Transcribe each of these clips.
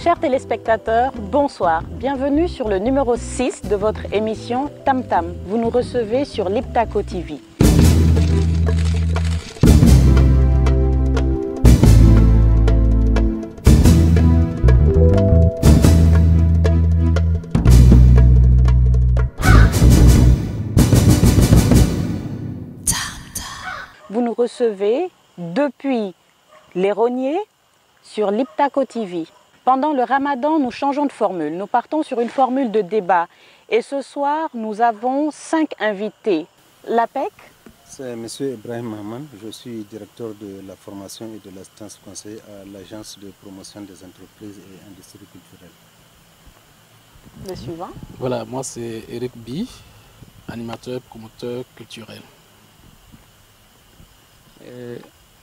Chers téléspectateurs, bonsoir. Bienvenue sur le numéro 6 de votre émission Tam Tam. Vous nous recevez sur Liptako TV. Vous nous recevez depuis les Rogniers sur Liptako TV. Pendant le Ramadan, nous changeons de formule. Nous partons sur une formule de débat. Et ce soir, nous avons 5 invités. L'APEC. C'est M. Ibrahim Mahaman. Je suis directeur de la formation et de l'assistance conseil à l'Agence de promotion des entreprises et industries culturelles. Le suivant. Voilà, moi c'est Eric Bi, animateur, promoteur culturel.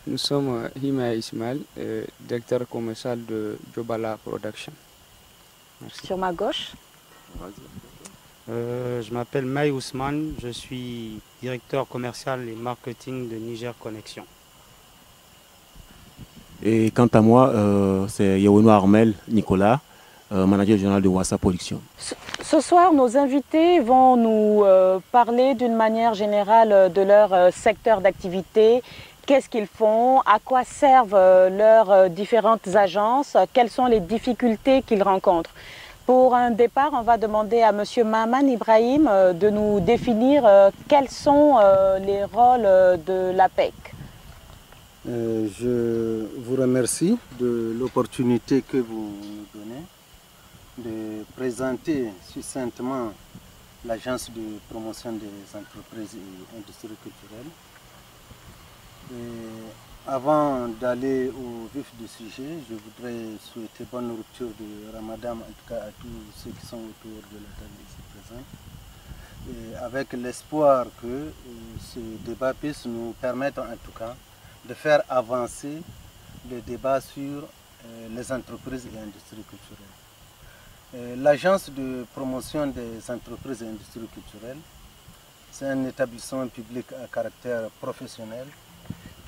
Nous sommes Hima Ismail, directeur commercial de Jobala Production. Merci. Sur ma gauche. Je m'appelle Maï Ousmane, je suis directeur commercial et marketing de Niger Connexion. Et quant à moi, c'est Yaweno Armel Nicolas, manager général de Wassa Production. Ce soir, nos invités vont nous parler d'une manière générale de leur secteur d'activité. Qu'est-ce qu'ils font, à quoi servent leurs différentes agences, quelles sont les difficultés qu'ils rencontrent. Pour un départ, on va demander à M. Mahaman Ibrahim de nous définir quels sont les rôles de l'APEC. Je vous remercie de l'opportunité que vous nous donnez de présenter succinctement l'Agence de promotion des entreprises et industries culturelles. Et avant d'aller au vif du sujet, je voudrais souhaiter bonne rupture de Ramadan, en tout cas à tous ceux qui sont autour de la table ici présents. Et avec l'espoir que ce débat puisse nous permettre en tout cas de faire avancer le débat sur les entreprises et industries culturelles. L'Agence de promotion des entreprises et industries culturelles, c'est un établissement public à caractère professionnel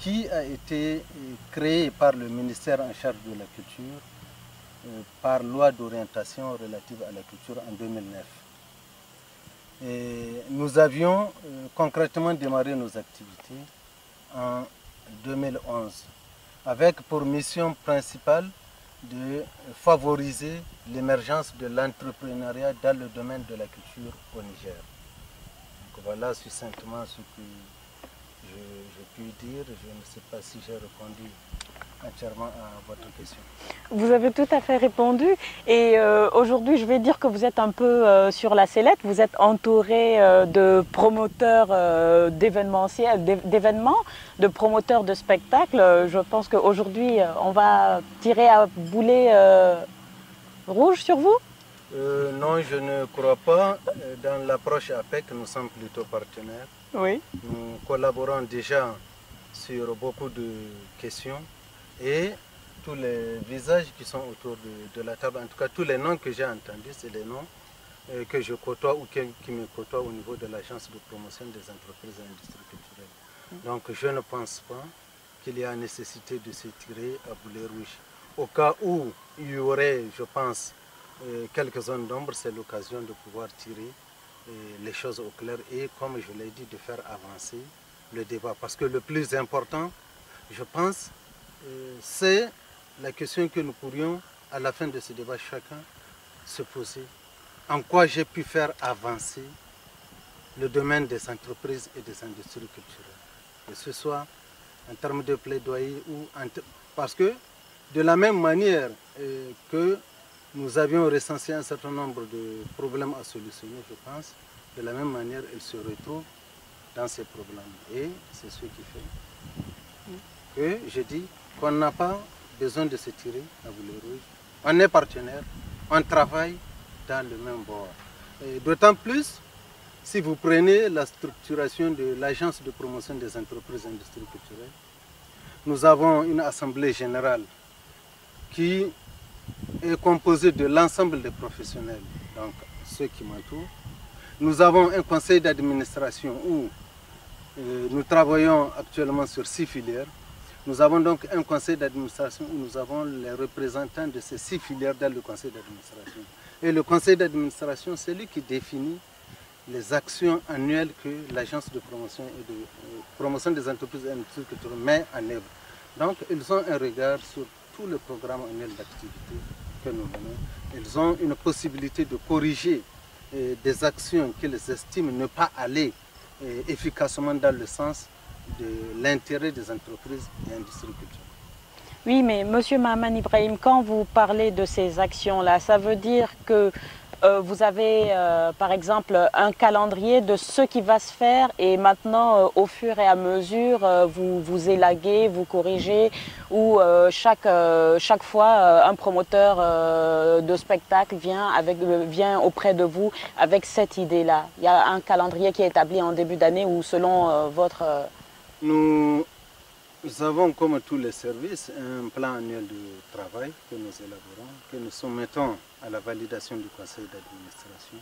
qui a été créé par le ministère en charge de la culture par loi d'orientation relative à la culture en 2009. Et nous avions concrètement démarré nos activités en 2011 avec pour mission principale de favoriser l'émergence de l'entrepreneuriat dans le domaine de la culture au Niger. Donc voilà succinctement ce que je puis dire. Je ne sais pas si j'ai répondu entièrement à votre question. Vous avez tout à fait répondu et aujourd'hui je vais dire que vous êtes un peu sur la sellette, vous êtes entouré de promoteurs d'événements, de promoteurs de spectacles. Je pense qu'aujourd'hui on va tirer à boulet rouge sur vous. Non, je ne crois pas. Dans l'approche APEC, nous sommes plutôt partenaires. Oui. Nous collaborons déjà sur beaucoup de questions et tous les visages qui sont autour de la table, en tout cas tous les noms que j'ai entendus, c'est les noms que je côtoie ou qui me côtoient au niveau de l'Agence de promotion des entreprises et industries culturelles. Donc je ne pense pas qu'il y a nécessité de se tirer à boulet rouge. Au cas où il y aurait, je pense, quelques zones d'ombre, c'est l'occasion de pouvoir tirer les choses au clair et, comme je l'ai dit, de faire avancer le débat. Parce que le plus important, je pense, c'est la question que nous pourrions, à la fin de ce débat, chacun se poser. En quoi j'ai pu faire avancer le domaine des entreprises et des industries culturelles. Que ce soit en termes de plaidoyer ou parce que de la même manière que nous avions recensé un certain nombre de problèmes à solutionner, je pense, de la même manière, ils se retrouvent dans ces problèmes. Et c'est ce qui fait que je dis qu'on n'a pas besoin de se tirer à boulet rouge. On est partenaires, on travaille dans le même bord. D'autant plus, si vous prenez la structuration de l'Agence de promotion des entreprises et industries culturelles, nous avons une assemblée générale qui est composée de l'ensemble des professionnels, donc ceux qui m'entourent. Nous avons un conseil d'administration où nous travaillons actuellement sur 6 filières. Nous avons donc un conseil d'administration où nous avons les représentants de ces 6 filières dans le conseil d'administration. Et le conseil d'administration, c'est lui qui définit les actions annuelles que l'agence de promotion et de promotion des entreprises et industries culturelles met en œuvre. Donc, ils ont un regard sur tout le programme annuel d'activité que nous menons. Ils ont une possibilité de corriger des actions qu'ils estiment ne pas aller efficacement dans le sens de l'intérêt des entreprises et industries culturelles. Oui, mais Monsieur Mahaman Ibrahim, quand vous parlez de ces actions-là, ça veut dire que vous avez par exemple un calendrier de ce qui va se faire et maintenant au fur et à mesure vous élaguez, vous corrigez ou chaque fois un promoteur de spectacle vient auprès de vous avec cette idée-là. Il y a un calendrier qui est établi en début d'année ou selon votre... Nous avons, comme tous les services, un plan annuel de travail que nous élaborons, que nous soumettons à la validation du conseil d'administration.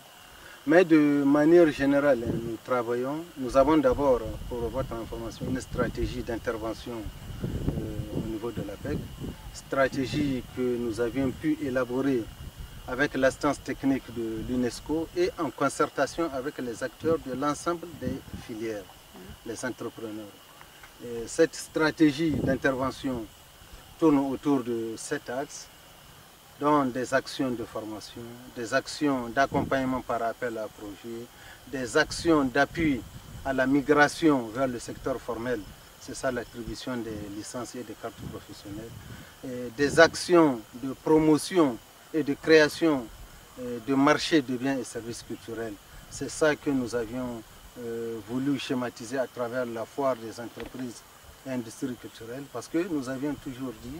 Mais de manière générale, nous travaillons. Nous avons d'abord, pour votre information, une stratégie d'intervention au niveau de l'APEC, stratégie que nous avions pu élaborer avec l'assistance technique de l'UNESCO et en concertation avec les acteurs de l'ensemble des filières, les entrepreneurs. Et cette stratégie d'intervention tourne autour de 7 axes, dont des actions de formation, des actions d'accompagnement par appel à projet, des actions d'appui à la migration vers le secteur formel, c'est ça l'attribution des licences et des cartes professionnelles, et des actions de promotion et de création de marchés de biens et services culturels. C'est ça que nous avions voulu schématiser à travers la foire des entreprises et industries culturelles, parce que nous avions toujours dit,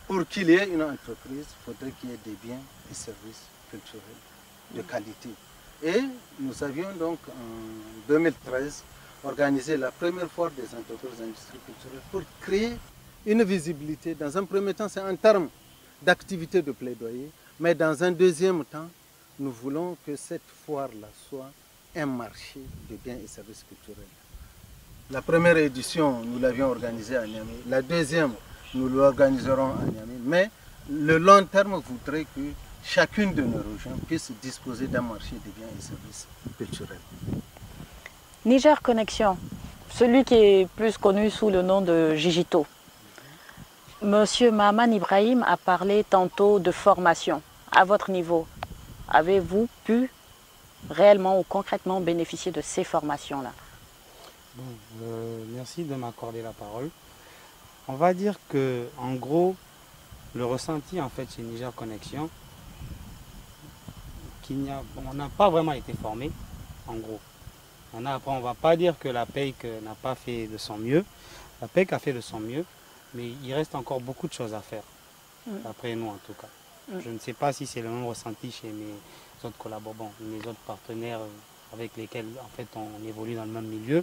pour qu'il y ait une entreprise, il faudrait qu'il y ait des biens et services culturels de qualité. Et nous avions donc en 2013 organisé la première foire des entreprises et industries culturelles pour créer une visibilité. Dans un premier temps, c'est en termes d'activité de plaidoyer, mais dans un deuxième temps, nous voulons que cette foire-là soit un marché de biens et services culturels. La première édition, nous l'avions organisée à Niamey. La deuxième, nous l'organiserons à Niamey. Mais le long terme voudrait que chacune de nos régions puisse disposer d'un marché de biens et services culturels. Niger Connexion, celui qui est plus connu sous le nom de Gigito. Monsieur Mahaman Ibrahim a parlé tantôt de formation. À votre niveau, avez-vous pu réellement ou concrètement bénéficier de ces formations-là? Bon, merci de m'accorder la parole. On va dire que, en gros, le ressenti en fait chez Niger Connexion, on n'a pas vraiment été formé, en gros. Après, on ne va pas dire que la PEIC n'a pas fait de son mieux. La PEIC a fait de son mieux, mais il reste encore beaucoup de choses à faire, d'après nous en tout cas. Je ne sais pas si c'est le même ressenti chez mes autres collaborateurs, mes autres partenaires avec lesquels en fait, on évolue dans le même milieu.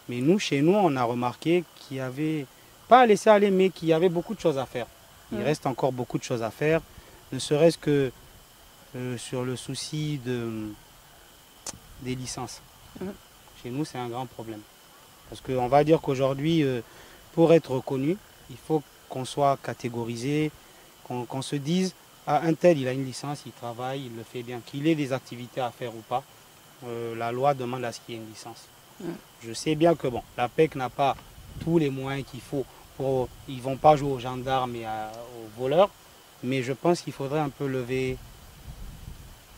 Mais nous, chez nous, on a remarqué qu'il n'y avait pas à laisser aller, mais qu'il y avait beaucoup de choses à faire. Il reste encore beaucoup de choses à faire, ne serait-ce que sur le souci des licences. Chez nous, c'est un grand problème. Parce qu'on va dire qu'aujourd'hui, pour être reconnu, il faut qu'on soit catégorisé, qu'on se dise, ah, un tel, il a une licence, il travaille, il le fait bien. Qu'il ait des activités à faire ou pas, la loi demande à ce qu'il y ait une licence. Je sais bien que bon, la PEC n'a pas tous les moyens qu'il faut. Ils ne vont pas jouer aux gendarmes et aux voleurs, mais je pense qu'il faudrait un peu lever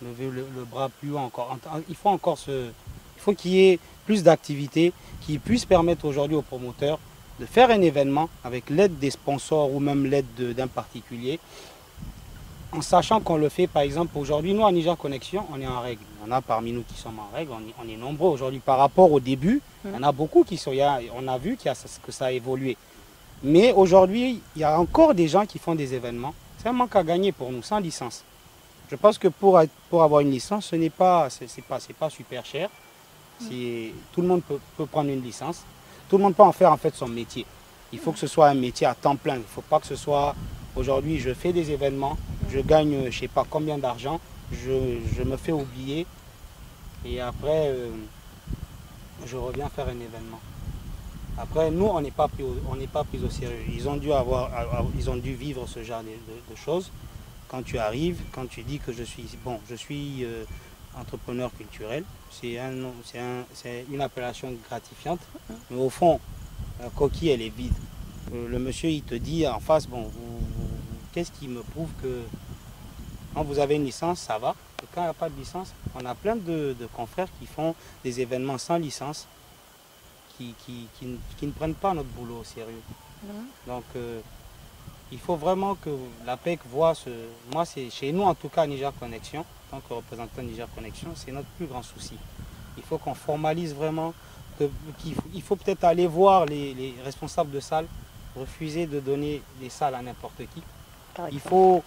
le bras plus haut encore. Il faut qu'il y ait plus d'activités qui puissent permettre aujourd'hui aux promoteurs de faire un événement avec l'aide des sponsors ou même l'aide d'un particulier, en sachant qu'on le fait, par exemple, aujourd'hui, nous, à Niger Connexion, on est en règle. Il y en a parmi nous qui sommes en règle, on est nombreux aujourd'hui. Par rapport au début, il y en a beaucoup qui sont... On a vu que ça a évolué. Mais aujourd'hui, il y a encore des gens qui font des événements. C'est un manque à gagner pour nous, sans licence. Je pense que pour avoir une licence, ce n'est pas super cher. Tout le monde peut prendre une licence. Tout le monde peut en faire en fait son métier. Il faut que ce soit un métier à temps plein. Il ne faut pas que ce soit... Aujourd'hui, je fais des événements, je gagne je ne sais pas combien d'argent, je me fais oublier et après, je reviens faire un événement. Après, nous, on n'est pas pris au sérieux. Ils ont dû vivre ce genre de choses. Quand tu arrives, quand tu dis que je suis entrepreneur culturel, c'est une appellation gratifiante. Mais au fond, la coquille, elle est vide. Le monsieur, il te dit en face, bon, qu'est-ce qui me prouve que quand vous avez une licence, ça va. Et quand il n'y a pas de licence, on a plein de confrères qui font des événements sans licence, qui ne prennent pas notre boulot au sérieux. Donc, il faut vraiment que l'APEC voit ce... Moi, c'est chez nous, en tout cas, Niger Connection, en tant que représentant de Niger Connection, c'est notre plus grand souci. Il faut qu'on formalise vraiment, il faut peut-être aller voir les responsables de salles, refuser de donner des salles à n'importe qui. Il faut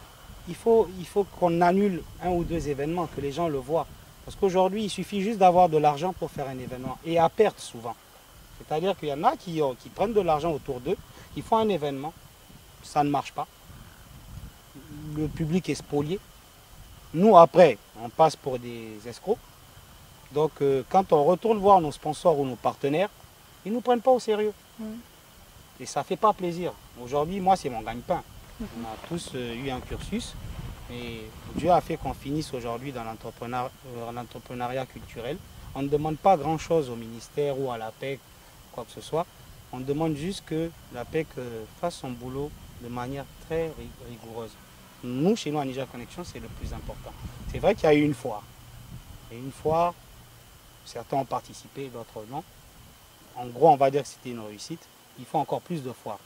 qu'on annule un ou deux événements, que les gens le voient. Parce qu'aujourd'hui, il suffit juste d'avoir de l'argent pour faire un événement, et à perte souvent. C'est-à-dire qu'il y en a qui prennent de l'argent autour d'eux, ils font un événement, ça ne marche pas. Le public est spolié. Nous, après, on passe pour des escrocs. Donc, quand on retourne voir nos sponsors ou nos partenaires, ils ne nous prennent pas au sérieux. Et ça ne fait pas plaisir. Aujourd'hui, moi, c'est mon gagne-pain. On a tous eu un cursus. Et Dieu a fait qu'on finisse aujourd'hui dans l'entrepreneuriat culturel. On ne demande pas grand-chose au ministère ou à l'APEC, quoi que ce soit. On demande juste que l'APEC fasse son boulot de manière très rigoureuse. Nous, chez nous, à Niger Connection, c'est le plus important. C'est vrai qu'il y a eu une foire. Et une foire, certains ont participé, d'autres non. En gros, on va dire que c'était une réussite. Il faut encore plus de foires.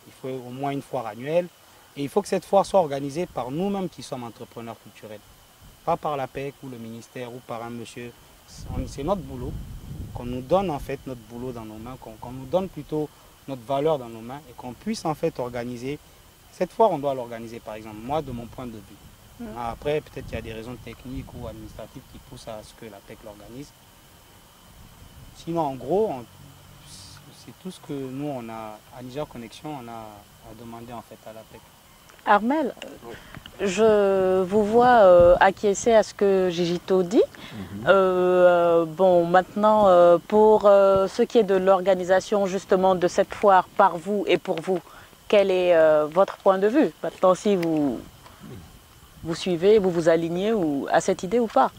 Il faut au moins une foire annuelle. Et il faut que cette foire soit organisée par nous-mêmes qui sommes entrepreneurs culturels. Pas par l'APEC ou le ministère ou par un monsieur. C'est notre boulot. Qu'on nous donne en fait notre boulot dans nos mains, qu'on nous donne plutôt notre valeur dans nos mains et qu'on puisse en fait organiser. Cette foire, on doit l'organiser par exemple, moi de mon point de vue. Après, peut-être qu'il y a des raisons techniques ou administratives qui poussent à ce que l'APEC l'organise. Sinon, en gros, c'est tout ce que nous, on a, à Niger Connection, on a demandé en fait à l'APEC. Armel, je vous vois acquiescer à ce que Gigito dit. Bon, maintenant, pour ce qui est de l'organisation justement de cette foire par vous et pour vous, quel est votre point de vue? Maintenant, si vous suivez, vous vous alignez à cette idée ou pas?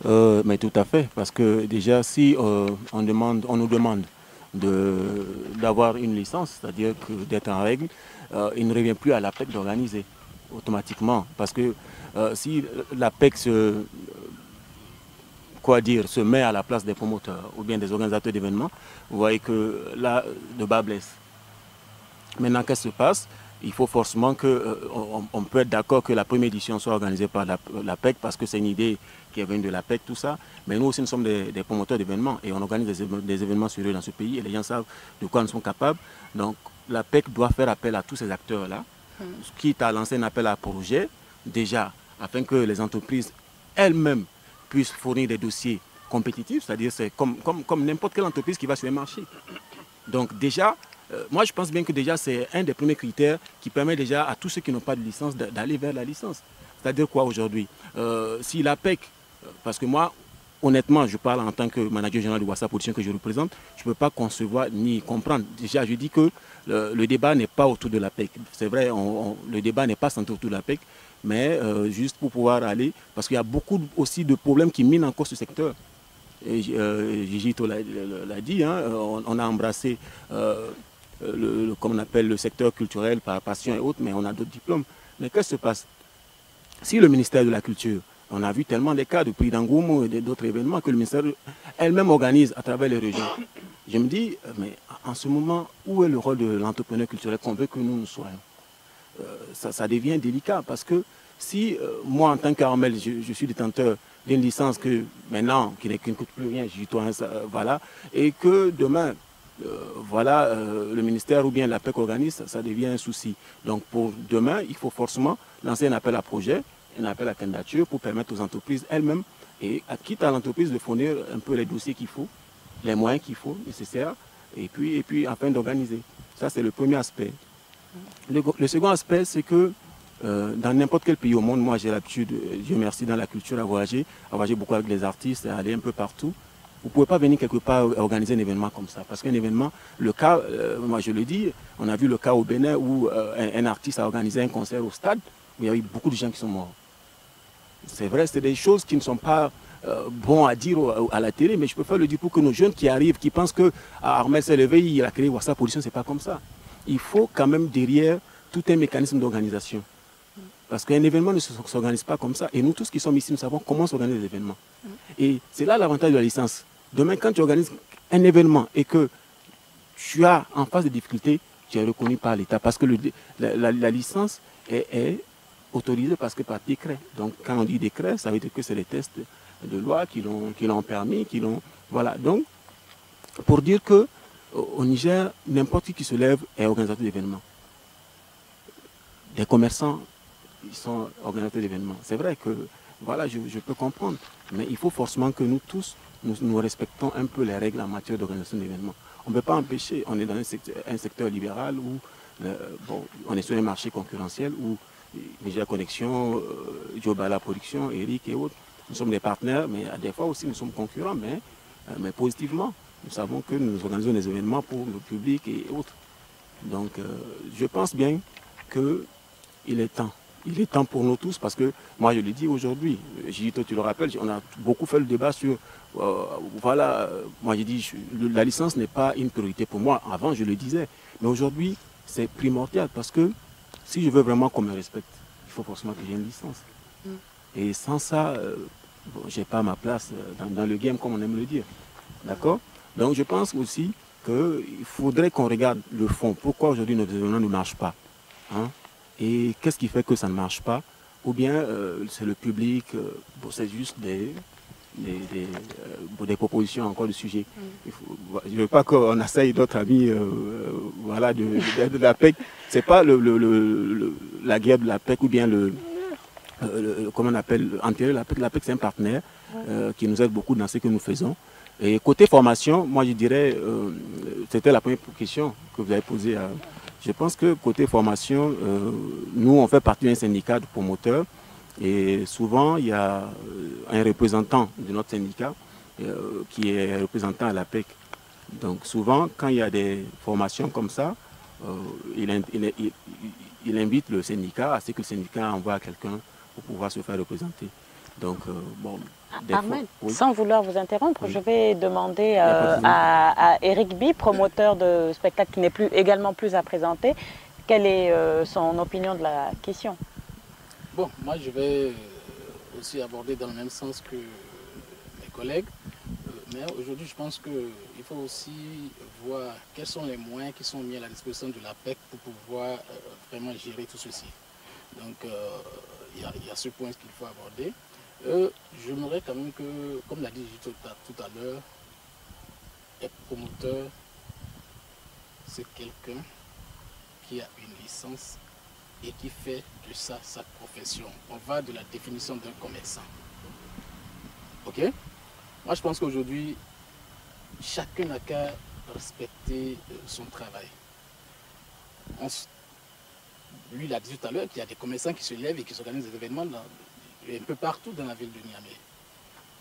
Mais tout à fait, parce que déjà, si on nous demande d'avoir une licence, c'est-à-dire d'être en règle, il ne revient plus à l'APEC d'organiser automatiquement. Parce que si l'APEC se met à la place des promoteurs ou bien des organisateurs d'événements, vous voyez que là, le bas blesse. Maintenant, qu'est-ce qui se passe? Il faut forcément on peut être d'accord que la première édition soit organisée par l'APEC parce que c'est une idée qui est venue de l'APEC, tout ça. Mais nous aussi, nous sommes des promoteurs d'événements et on organise des événements sérieux dans ce pays et les gens savent de quoi nous sommes capables. Donc, l'APEC doit faire appel à tous ces acteurs-là, quitte à lancer un appel à projet, déjà, afin que les entreprises elles-mêmes puissent fournir des dossiers compétitifs, c'est-à-dire c'est comme n'importe quelle entreprise qui va sur un marché. Donc déjà, moi je pense bien que déjà c'est un des premiers critères qui permet déjà à tous ceux qui n'ont pas de licence d'aller vers la licence. C'est-à-dire quoi aujourd'hui? Si l'APEC, parce que moi, honnêtement, je parle en tant que manager général de WhatsApp, position que je représente, je ne peux pas concevoir ni comprendre. Déjà, je dis que le débat n'est pas autour de l'APEC. C'est vrai, le débat n'est pas centré autour de l'APEC, mais juste pour pouvoir aller, parce qu'il y a beaucoup aussi de problèmes qui minent encore ce secteur. Gigito l'a dit, hein, on a embrassé comme on appelle le secteur culturel par passion et autres, mais on a d'autres diplômes. Mais qu'est-ce qui se passe? Si le ministère de la Culture, on a vu tellement des cas de prix d'Angoumou et d'autres événements que le ministère elle-même organise à travers les régions. Je me dis, mais en ce moment, où est le rôle de l'entrepreneur culturel qu'on veut que nous soyons? Ça devient délicat parce que si moi, en tant qu'Armel, je suis détenteur d'une licence que maintenant, qui ne coûte plus rien, voilà, et que demain, voilà, le ministère ou bien l'APEC organise, ça devient un souci. Donc pour demain, il faut forcément lancer un appel à projet, un appel à candidature pour permettre aux entreprises elles-mêmes, et quitte à l'entreprise de fournir un peu les dossiers qu'il faut, les moyens qu'il faut, nécessaires, et puis afin d'organiser. Ça, c'est le premier aspect. Le second aspect, c'est que dans n'importe quel pays au monde, moi j'ai l'habitude, Dieu merci, dans la culture à voyager beaucoup avec les artistes, à aller un peu partout. Vous ne pouvez pas venir quelque part organiser un événement comme ça. Parce qu'un événement, le cas, moi je le dis, on a vu le cas au Bénin où un artiste a organisé un concert au stade où il y a eu beaucoup de gens qui sont morts. C'est vrai, c'est des choses qui ne sont pas bons à dire à la télé, mais je peux pas le dire pour que nos jeunes qui arrivent, qui pensent que Armel s'est levé, il a créé WhatsApp Position, c'est pas comme ça. Il faut quand même derrière tout un mécanisme d'organisation. Parce qu'un événement ne s'organise pas comme ça. Et nous tous qui sommes ici, nous savons comment s'organiser les événements. Et c'est là l'avantage de la licence. Demain, quand tu organises un événement et que tu as en face de difficultés, tu es reconnu par l'État. Parce que la licence est autorisée parce que par décret. Donc quand on dit décret, ça veut dire que c'est les tests de loi qui l'ont permis, Voilà. Donc, pour dire que au Niger, n'importe qui se lève est organisateur d'événements. Des commerçants, ils sont organisateurs d'événements. C'est vrai que, voilà, je peux comprendre. Mais il faut forcément que nous tous, nous respectons un peu les règles en matière d'organisation d'événements. On ne peut pas empêcher, on est dans un secteur libéral où on est sur un marché concurrentiel où Niger Connexion, Jobala Production, Eric et autres, nous sommes des partenaires, mais à des fois aussi nous sommes concurrents, mais positivement. Nous savons que nous organisons des événements pour le public et autres. Donc je pense bien qu'il est temps. Il est temps pour nous tous parce que, moi je le dis aujourd'hui, Gito, tu le rappelles, on a beaucoup fait le débat sur, moi j'ai dit, la licence n'est pas une priorité pour moi. Avant je le disais, mais aujourd'hui c'est primordial parce que si je veux vraiment qu'on me respecte, il faut forcément que j'ai une licence. Et sans ça, je n'ai pas ma place dans le game comme on aime le dire. D'accord? Donc je pense aussi qu'il faudrait qu'on regarde le fond. Pourquoi aujourd'hui nos événements ne marchent pas, hein? Et qu'est-ce qui fait que ça ne marche pas? Ou bien c'est le public, c'est juste des propositions encore de sujet. Je ne veux pas qu'on essaye d'autres amis de la PEC. Ce n'est pas la guerre de la PEC ou bien comment on appelle, enterrer la PEC. La PEC, c'est un partenaire qui nous aide beaucoup dans ce que nous faisons. Et côté formation, moi je dirais, c'était la première question que vous avez posée. Je pense que côté formation, nous on fait partie d'un syndicat de promoteurs et souvent il y a un représentant de notre syndicat qui est représentant à la PEC. Donc souvent quand il y a des formations comme ça, il invite le syndicat à ce que le syndicat envoie quelqu'un pour pouvoir se faire représenter. Donc, Armel, oui. Sans vouloir vous interrompre, je vais demander à Eric B, promoteur de spectacle qui n'est également plus à présenter, quelle est son opinion de la question? Bon, moi je vais aussi aborder dans le même sens que mes collègues, mais aujourd'hui je pense qu'il faut aussi voir quels sont les moyens qui sont mis à la disposition de la PEC pour pouvoir vraiment gérer tout ceci. Donc il y a ce point qu'il faut aborder. J'aimerais quand même que, comme l'a dit tout à l'heure, être promoteur, c'est quelqu'un qui a une licence et qui fait de ça sa profession. On va de la définition d'un commerçant. Ok? Moi, je pense qu'aujourd'hui, chacun n'a qu'à respecter son travail. Lui, il a dit tout à l'heure qu'il y a des commerçants qui se lèvent et qui s'organisent des événements un peu partout dans la ville de Niamey.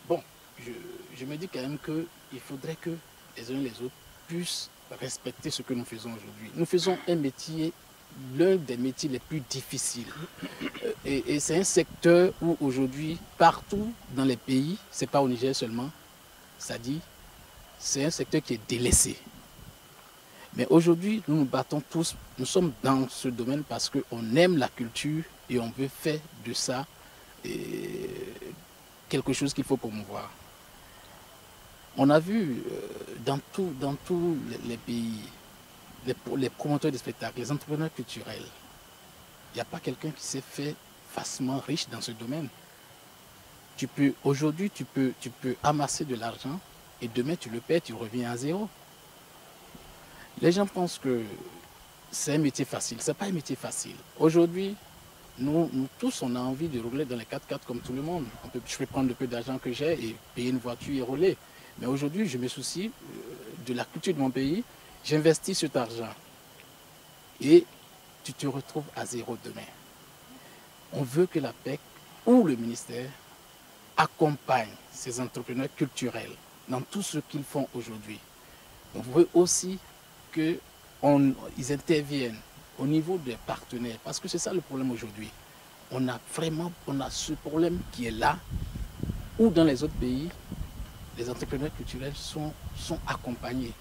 Bon, je me dis quand même qu'il faudrait que les uns et les autres puissent respecter ce que nous faisons aujourd'hui. Nous faisons un métier, l'un des métiers les plus difficiles. Et c'est un secteur où aujourd'hui, partout dans les pays, ce n'est pas au Niger seulement, c'est un secteur qui est délaissé. Mais aujourd'hui, nous nous battons tous, nous sommes dans ce domaine parce qu'on aime la culture et on veut faire de ça quelque chose qu'il faut promouvoir. On a vu dans tous les pays, les promoteurs de spectacles, les entrepreneurs culturels, il n'y a pas quelqu'un qui s'est fait facilement riche dans ce domaine. Aujourd'hui, tu peux amasser de l'argent et demain tu le perds, tu reviens à zéro. Les gens pensent que c'est un métier facile. Ce n'est pas un métier facile. Aujourd'hui, nous tous, on a envie de rouler dans les 4x4 comme tout le monde. Je peux prendre le peu d'argent que j'ai et payer une voiture et rouler. Mais aujourd'hui, je me soucie de la culture de mon pays. J'investis cet argent. Et tu te retrouves à zéro demain. On veut que la PEC ou le ministère accompagne ces entrepreneurs culturels dans tout ce qu'ils font aujourd'hui. On veut aussi qu'ils interviennent au niveau des partenaires, parce que c'est ça le problème aujourd'hui. On a ce problème qui est là, où dans les autres pays, les entrepreneurs culturels sont accompagnés.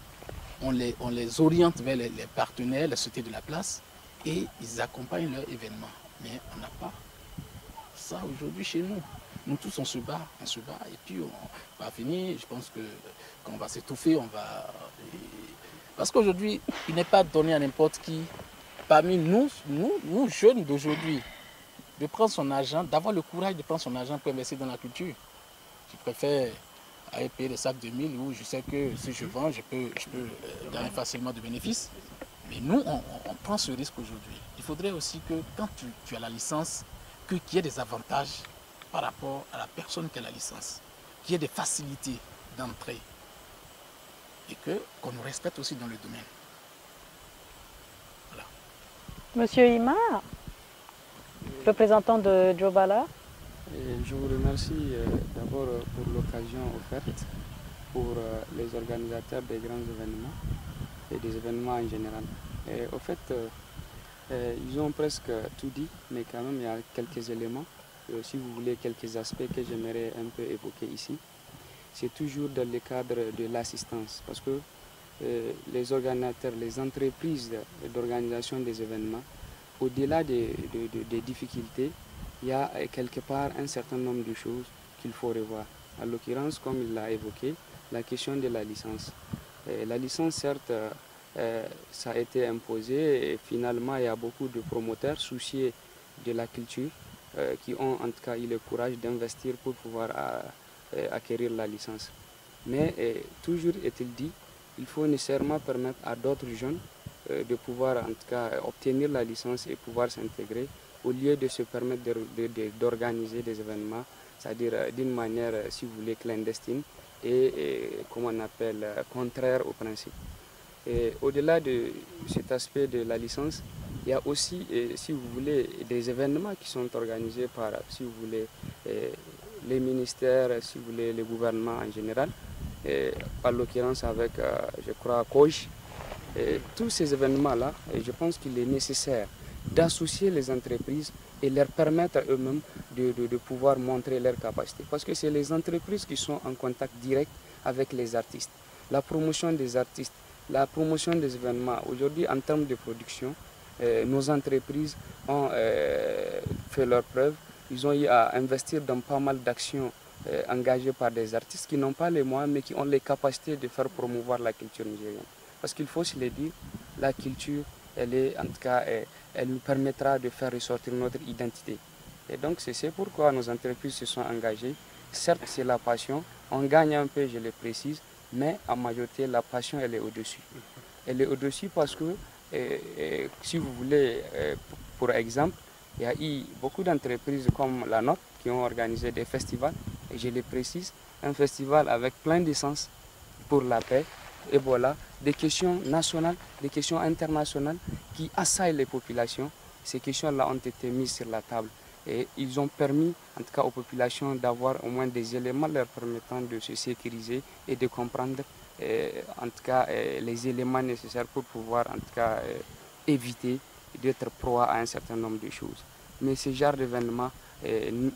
On les oriente vers les partenaires, la société de la place, et ils accompagnent leurs événements. Mais on n'a pas ça aujourd'hui chez nous. Nous tous on se bat, et puis on va finir. Je pense que quand on va s'étouffer, on va... Parce qu'aujourd'hui, il n'est pas donné à n'importe qui, parmi nous jeunes d'aujourd'hui, de prendre son argent, d'avoir le courage de prendre son argent pour investir dans la culture. Je préfère aller payer des sacs de 1000 où je sais que si je vends, je peux gagner facilement de bénéfices. Mais nous, on prend ce risque aujourd'hui. Il faudrait aussi que quand tu as la licence, qu'il y ait des avantages par rapport à la personne qui a la licence, qu'il y ait des facilités d'entrée et qu'on nous respecte aussi dans le domaine. Voilà. Monsieur Ima, représentant de Jobala. Je vous remercie d'abord pour l'occasion offerte pour les organisateurs des grands événements et des événements en général. Au fait, ils ont presque tout dit, mais quand même il y a quelques éléments, si vous voulez quelques aspects que j'aimerais un peu évoquer ici. C'est toujours dans le cadre de l'assistance, parce que les organisateurs, les entreprises d'organisation des événements, au-delà des difficultés, il y a quelque part un certain nombre de choses qu'il faut revoir. En l'occurrence, comme il l'a évoqué, la question de la licence. La licence, certes, ça a été imposé et finalement, il y a beaucoup de promoteurs souciés de la culture qui ont en tout cas eu le courage d'investir pour pouvoir acquérir la licence. Mais toujours est-il dit, il faut nécessairement permettre à d'autres jeunes de pouvoir en tout cas obtenir la licence et pouvoir s'intégrer au lieu de se permettre d'organiser des événements, c'est-à-dire d'une manière, si vous voulez, clandestine et comme on appelle, contraire au principe. Au-delà de cet aspect de la licence, il y a aussi, si vous voulez, des événements qui sont organisés par, si vous voulez, les ministères, si vous voulez, les gouvernements en général, par l'occurrence avec, je crois, COJ. Tous ces événements-là, je pense qu'il est nécessaire d'associer les entreprises et leur permettre eux-mêmes de pouvoir montrer leurs capacités. Parce que c'est les entreprises qui sont en contact direct avec les artistes. La promotion des artistes, la promotion des événements. Aujourd'hui, en termes de production, nos entreprises ont fait leur preuve. Ils ont eu à investir dans pas mal d'actions engagées par des artistes qui n'ont pas les moyens, mais qui ont les capacités de faire promouvoir la culture nigérienne. Parce qu'il faut se le dire, la culture, elle est, en tout cas, elle nous permettra de faire ressortir notre identité. Et donc, c'est pourquoi nos entreprises se sont engagées. Certes, c'est la passion, on gagne un peu, je le précise, mais en majorité, la passion, elle est au-dessus. Elle est au-dessus parce que, si vous voulez, pour exemple, il y a eu beaucoup d'entreprises comme la nôtre qui ont organisé des festivals, et je le précise, un festival avec plein d'essence pour la paix. Et voilà, des questions nationales, des questions internationales qui assaillent les populations. Ces questions-là ont été mises sur la table. Et ils ont permis, en tout cas aux populations, d'avoir au moins des éléments leur permettant de se sécuriser et de comprendre, en tout cas, les éléments nécessaires pour pouvoir, en tout cas, éviter d'être proie à un certain nombre de choses. Mais ces genres d'événements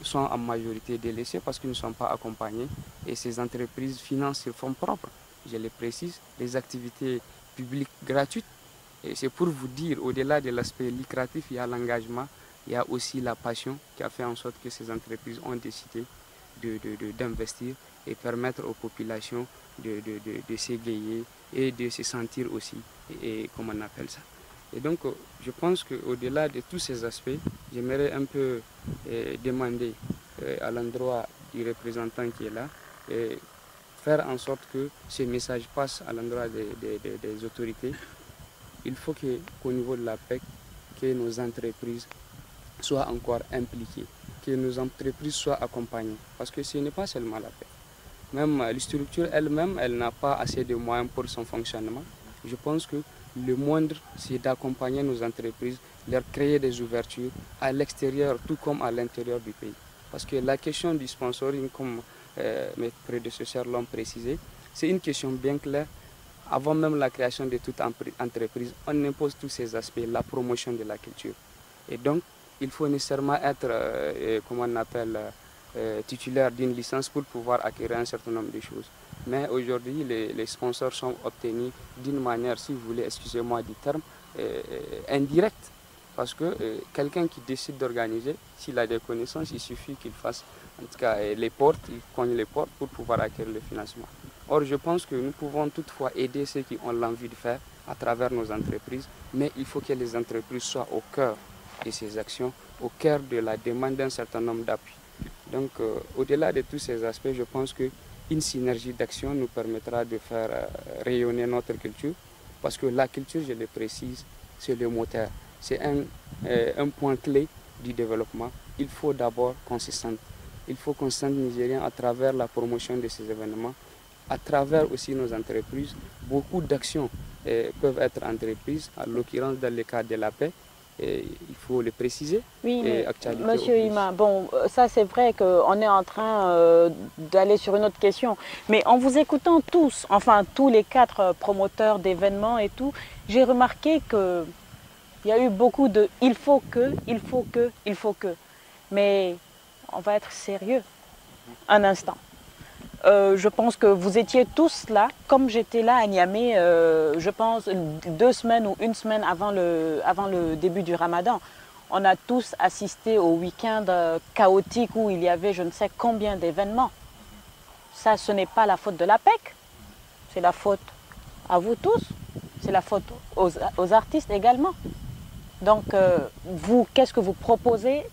sont en majorité délaissés parce qu'ils ne sont pas accompagnés et ces entreprises financent sur fonds propres. Je le précise, les activités publiques gratuites. Et c'est pour vous dire, au-delà de l'aspect lucratif, il y a l'engagement, il y a aussi la passion qui a fait en sorte que ces entreprises ont décidé d'investir et permettre aux populations de s'égayer et de se sentir aussi, et comme on appelle ça. Et donc, je pense qu'au-delà de tous ces aspects, j'aimerais un peu demander à l'endroit du représentant qui est là, faire en sorte que ce message passe à l'endroit des autorités. Il faut qu'au niveau de la PEC, que nos entreprises soient encore impliquées, que nos entreprises soient accompagnées. Parce que ce n'est pas seulement la PEC. Même la structure elle-même, elle n'a pas assez de moyens pour son fonctionnement. Je pense que le moindre, c'est d'accompagner nos entreprises, leur créer des ouvertures à l'extérieur, tout comme à l'intérieur du pays. Parce que la question du sponsoring, comme mes prédécesseurs l'ont précisé, c'est une question bien claire. Avant même la création de toute entreprise, on impose tous ces aspects, la promotion de la culture. Et donc, il faut nécessairement être, comment on appelle, titulaire d'une licence pour pouvoir acquérir un certain nombre de choses. Mais aujourd'hui, les sponsors sont obtenus d'une manière, si vous voulez, excusez-moi du terme, indirecte. Parce que quelqu'un qui décide d'organiser, s'il a des connaissances, il suffit qu'il fasse, en tout cas, les portes, il cogne les portes pour pouvoir acquérir le financement. Or, je pense que nous pouvons toutefois aider ceux qui ont l'envie de faire à travers nos entreprises, mais il faut que les entreprises soient au cœur de ces actions, au cœur de la demande d'un certain nombre d'appuis. Donc, au-delà de tous ces aspects, je pense qu'une synergie d'action nous permettra de faire rayonner notre culture, parce que la culture, je le précise, c'est le moteur. C'est un point clé du développement. Il faut d'abord qu'on se sente. Il faut qu'on se sente nigérien à travers la promotion de ces événements, à travers aussi nos entreprises. Beaucoup d'actions peuvent être entreprises, en l'occurrence dans le cadre de la paix. Et il faut le préciser. Oui, mais Monsieur Ima, bon, ça c'est vrai qu'on est en train d'aller sur une autre question. Mais en vous écoutant tous, enfin tous les 4 promoteurs d'événements et tout, j'ai remarqué que il y a eu beaucoup de « il faut que », mais on va être sérieux un instant. Je pense que vous étiez tous là, comme j'étais là à Niamey, je pense 2 semaines ou 1 semaine avant le début du Ramadan. On a tous assisté au week-end chaotique où il y avait je ne sais combien d'événements. Ça, ce n'est pas la faute de l'APEC, c'est la faute à vous tous, c'est la faute aux artistes également. Donc, vous, qu'est-ce que vous proposez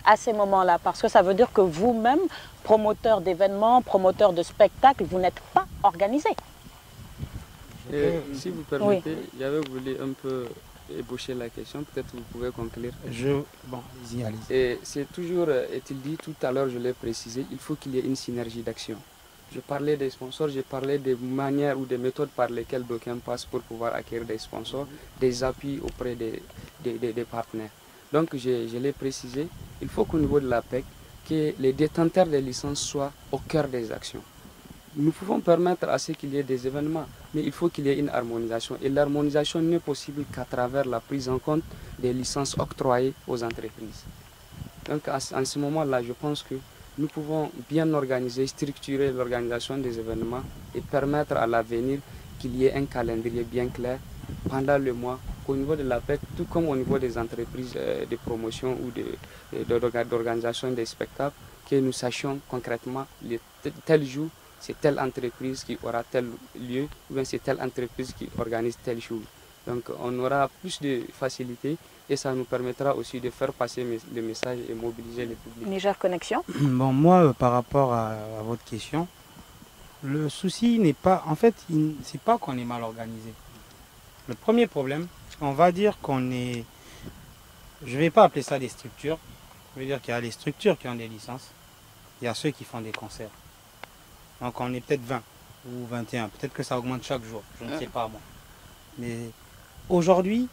à ces moments-là? Parce que ça veut dire que vous-même, promoteur d'événements, promoteur de spectacles, vous n'êtes pas organisé. Si vous permettez, oui. J'avais voulu un peu ébaucher la question, peut-être vous pouvez conclure. Bon, allez-y. Et c'est toujours, est-il dit, tout à l'heure je l'ai précisé, il faut qu'il y ait une synergie d'action. Je parlais des sponsors, j'ai parlé des manières ou des méthodes par lesquelles d'aucuns passent pour pouvoir acquérir des sponsors, des appuis auprès des partenaires. Donc je l'ai précisé, il faut qu'au niveau de l'APEC, que les détenteurs des licences soient au cœur des actions. Nous pouvons permettre à ce qu'il y ait des événements, mais il faut qu'il y ait une harmonisation. Et l'harmonisation n'est possible qu'à travers la prise en compte des licences octroyées aux entreprises. Donc en ce moment-là, je pense que nous pouvons bien organiser, structurer l'organisation des événements et permettre à l'avenir qu'il y ait un calendrier bien clair pendant le mois au niveau de l'APEC, tout comme au niveau des entreprises de promotion ou d'organisation des spectacles, que nous sachions concrètement tel jour, c'est telle entreprise qui aura tel lieu, ou bien c'est telle entreprise qui organise tel jour. Donc on aura plus de facilité et ça nous permettra aussi de faire passer le message et mobiliser le public. Niger Connexion. Bon, moi, par rapport à votre question, le souci n'est pas, en fait, c'est pas qu'on est mal organisé. Le premier problème, on va dire qu'on est, je ne vais pas appeler ça des structures, je veux dire qu'il y a les structures qui ont des licences, il y a ceux qui font des concerts. Donc on est peut-être 20 ou 21, peut-être que ça augmente chaque jour, je ne sais pas moi. Mais aujourd'hui,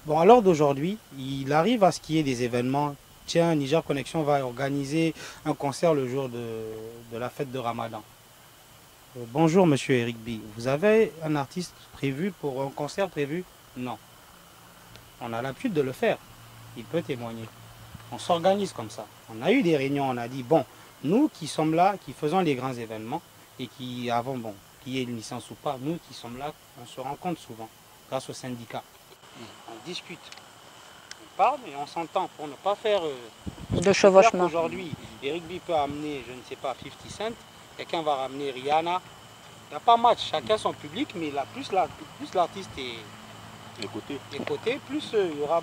bon, à l'heure d'aujourd'hui, il arrive à ce qu'il y ait des événements. Tiens, Niger Connexion va organiser un concert le jour de la fête de Ramadan. Bonjour Monsieur Eric B. Vous avez un artiste prévu pour un concert prévu? Non. On a l'habitude de le faire. Il peut témoigner. On s'organise comme ça. On a eu des réunions, on a dit, bon, nous qui sommes là, qui faisons les grands événements et qui avons, bon, qu'il y ait une licence ou pas, nous qui sommes là, on se rencontre souvent grâce au syndicat. On discute. On parle et on s'entend pour ne pas faire de chevauchement. Aujourd'hui, Eric B peut amener, je ne sais pas, 50 Cent, quelqu'un va ramener Rihanna. Il n'y a pas match, chacun son public, mais là, plus l'artiste est écouté, plus il y aura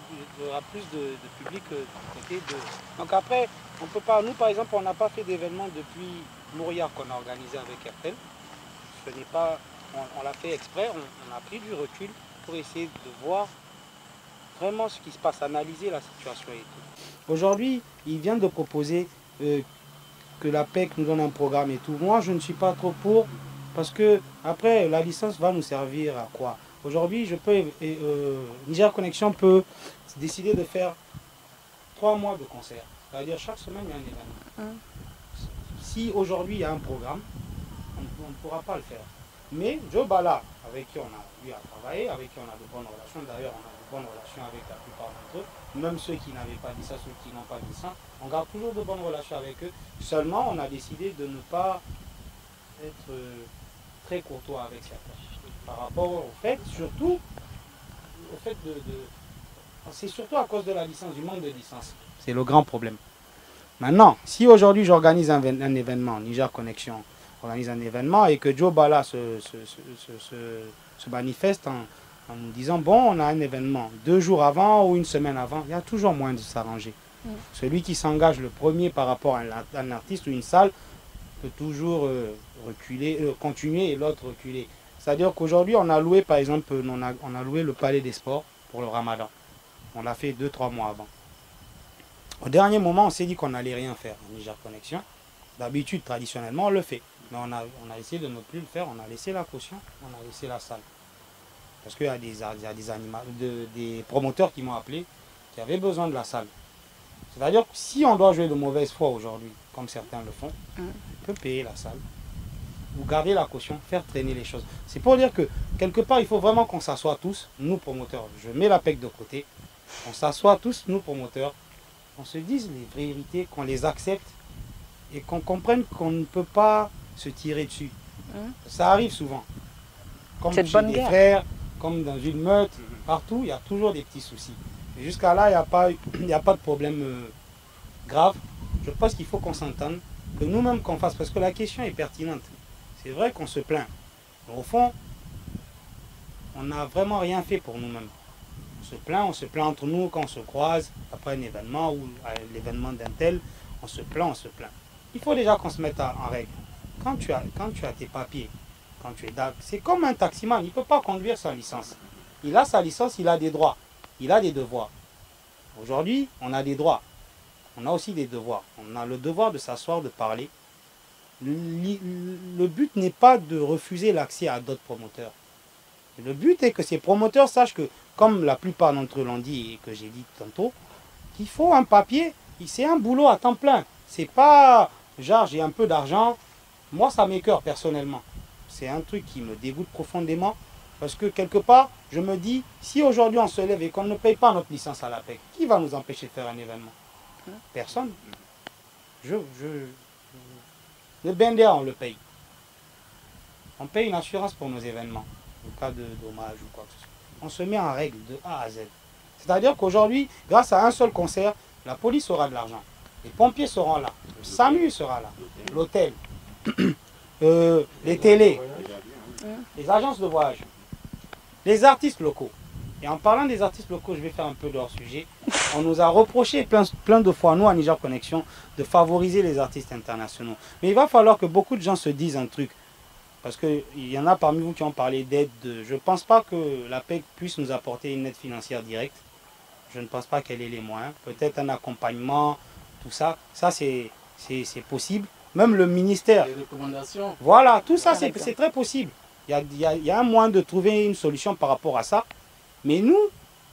plus de public du côté de... Donc après, on peut pas, nous par exemple, on n'a pas fait d'événement depuis Mouriar qu'on a organisé avec RTL. Ce n'est pas, on l'a fait exprès, on a pris du recul pour essayer de voir vraiment ce qui se passe, analyser la situation et tout. Aujourd'hui, il vient de proposer que la PEC nous donne un programme et tout. Moi, je ne suis pas trop pour, parce que après, la licence va nous servir à quoi? Aujourd'hui, Niger Connexion peut décider de faire 3 mois de concert. C'est-à-dire chaque semaine, il y a un événement. Si aujourd'hui, il y a un programme, on ne pourra pas le faire. Mais Joe Bala, avec qui on a eu à travailler, avec qui on a de bonnes relations, d'ailleurs on a de bonnes relations avec la plupart d'entre eux, même ceux qui n'avaient pas dit ça, ceux qui n'ont pas dit ça, on garde toujours de bonnes relations avec eux. Seulement, on a décidé de ne pas être très courtois avec certains. Par rapport au fait, surtout, au fait c'est surtout à cause de la licence, du manque de licence. C'est le grand problème. Maintenant, si aujourd'hui j'organise un événement, Niger Connection organise un événement et que Joe Bala se manifeste en nous disant, bon, on a un événement 2 jours avant ou une semaine avant, il y a toujours moyen de s'arranger. Celui qui s'engage le premier par rapport à un artiste ou une salle peut toujours reculer, continuer et l'autre reculer. C'est-à-dire qu'aujourd'hui, on a loué, par exemple, on a loué le Palais des Sports pour le Ramadan. On l'a fait 2-3 mois avant. Au dernier moment, on s'est dit qu'on n'allait rien faire en Niger Connection. D'habitude, traditionnellement, on le fait. Mais on a essayé de ne plus le faire. On a laissé la caution, on a laissé la salle. Parce qu'il y a des promoteurs qui m'ont appelé, qui avaient besoin de la salle. C'est-à-dire que si on doit jouer de mauvaise foi aujourd'hui, comme certains le font, on peut payer la salle. Ou garder la caution, faire traîner les choses. C'est pour dire que, quelque part, il faut vraiment qu'on s'assoie tous, nous promoteurs. Je mets la PEC de côté. On s'assoit tous, nous promoteurs. On se dise les vérités, qu'on les accepte et qu'on comprenne qu'on ne peut pas se tirer dessus. Ça arrive souvent. Comme chez des frères, comme dans une meute, partout, il y a toujours des petits soucis. Et jusqu'à là, il n'y a pas de problème grave. Je pense qu'il faut qu'on s'entende, que nous-mêmes qu'on fasse, parce que la question est pertinente. C'est vrai qu'on se plaint. Mais au fond, on n'a vraiment rien fait pour nous-mêmes. On se plaint entre nous quand on se croise après un événement ou à l'événement d'un tel, on se plaint. Il faut déjà qu'on se mette en règle. Quand tu as tes papiers, c'est comme un taximan, il ne peut pas conduire sans licence. Il a sa licence, il a des droits, il a des devoirs. Aujourd'hui, on a des droits, on a aussi des devoirs. On a le devoir de s'asseoir, de parler. Le but n'est pas de refuser l'accès à d'autres promoteurs. Le but est que ces promoteurs sachent que, comme la plupart d'entre eux l'ont dit et que j'ai dit tantôt, qu'il faut un papier, c'est un boulot à temps plein. C'est pas genre j'ai un peu d'argent. Moi, ça m'écoeure personnellement. C'est un truc qui me dégoûte profondément parce que quelque part, je me dis, si aujourd'hui on se lève et qu'on ne paye pas notre licence à la PEC, qui va nous empêcher de faire un événement? Personne. Le Bender, on le paye. On paye une assurance pour nos événements, en cas de dommage ou quoi que ce soit. On se met en règle de A à Z. C'est-à-dire qu'aujourd'hui, grâce à un seul concert, la police aura de l'argent. Les pompiers seront là. Le SAMU sera là. L'hôtel. Les télés. Les agences de voyage. Les artistes locaux. Et en parlant des artistes locaux, je vais faire un peu de hors-sujet. On nous a reproché plein de fois, nous à Niger Connection, de favoriser les artistes internationaux. Mais il va falloir que beaucoup de gens se disent un truc. Parce qu'il y en a parmi vous qui ont parlé d'aide. Je ne pense pas que la PEC puisse nous apporter une aide financière directe. Je ne pense pas qu'elle ait les moyens. Peut-être un accompagnement, tout ça. Ça, c'est possible. Même le ministère. Les recommandations. Voilà, tout ça, c'est très possible. Il y a un moyen de trouver une solution par rapport à ça. Mais nous,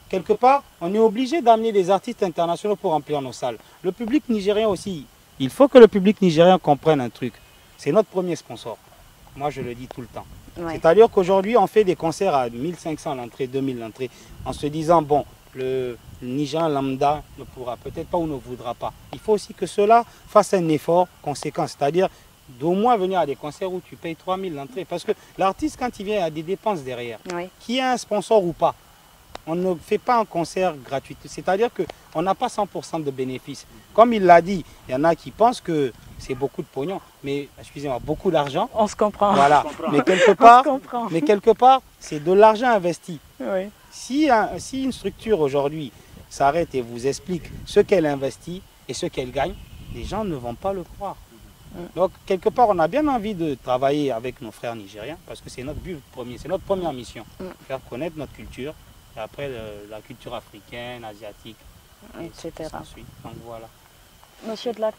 quelque part, on est obligé d'amener des artistes internationaux pour remplir nos salles. Le public nigérien aussi. Il faut que le public nigérien comprenne un truc. C'est notre premier sponsor. Moi, je le dis tout le temps. Ouais. C'est-à-dire qu'aujourd'hui, on fait des concerts à 1500 l'entrée, 2000 l'entrée, en se disant, bon, le Nigérien lambda ne pourra peut-être pas ou ne voudra pas. Il faut aussi que cela fasse un effort conséquent, c'est-à-dire d'au moins venir à des concerts où tu payes 3000 l'entrée. Parce que l'artiste, quand il vient, il y a des dépenses derrière. Oui. Qu'il y ait un sponsor ou pas, on ne fait pas un concert gratuit. C'est-à-dire qu'on n'a pas 100% de bénéfices. Comme il l'a dit, il y en a qui pensent que c'est beaucoup de pognon, mais excusez-moi, beaucoup d'argent. On se comprend. Voilà. Mais quelque part, c'est de l'argent investi. Oui. Si une structure aujourd'hui s'arrête et vous explique ce qu'elle investit et ce qu'elle gagne, les gens ne vont pas le croire. Donc, quelque part, on a bien envie de travailler avec nos frères nigériens parce que c'est notre but premier, c'est notre première mission. Faire connaître notre culture et après la culture africaine, asiatique, etc. Donc voilà. Monsieur Delac.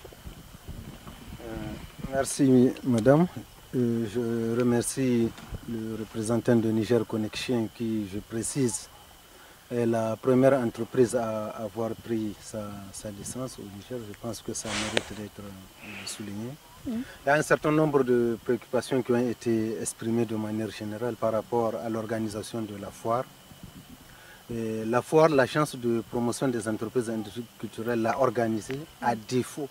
Merci madame. Je remercie le représentant de Niger Connection qui, je précise, est la première entreprise à avoir pris sa licence au Niger. Je pense que ça mérite d'être souligné. Il y a un certain nombre de préoccupations qui ont été exprimées de manière générale par rapport à l'organisation de la foire. Et la foire, l'agence de promotion des entreprises et industries culturelles l'a organisée à défaut.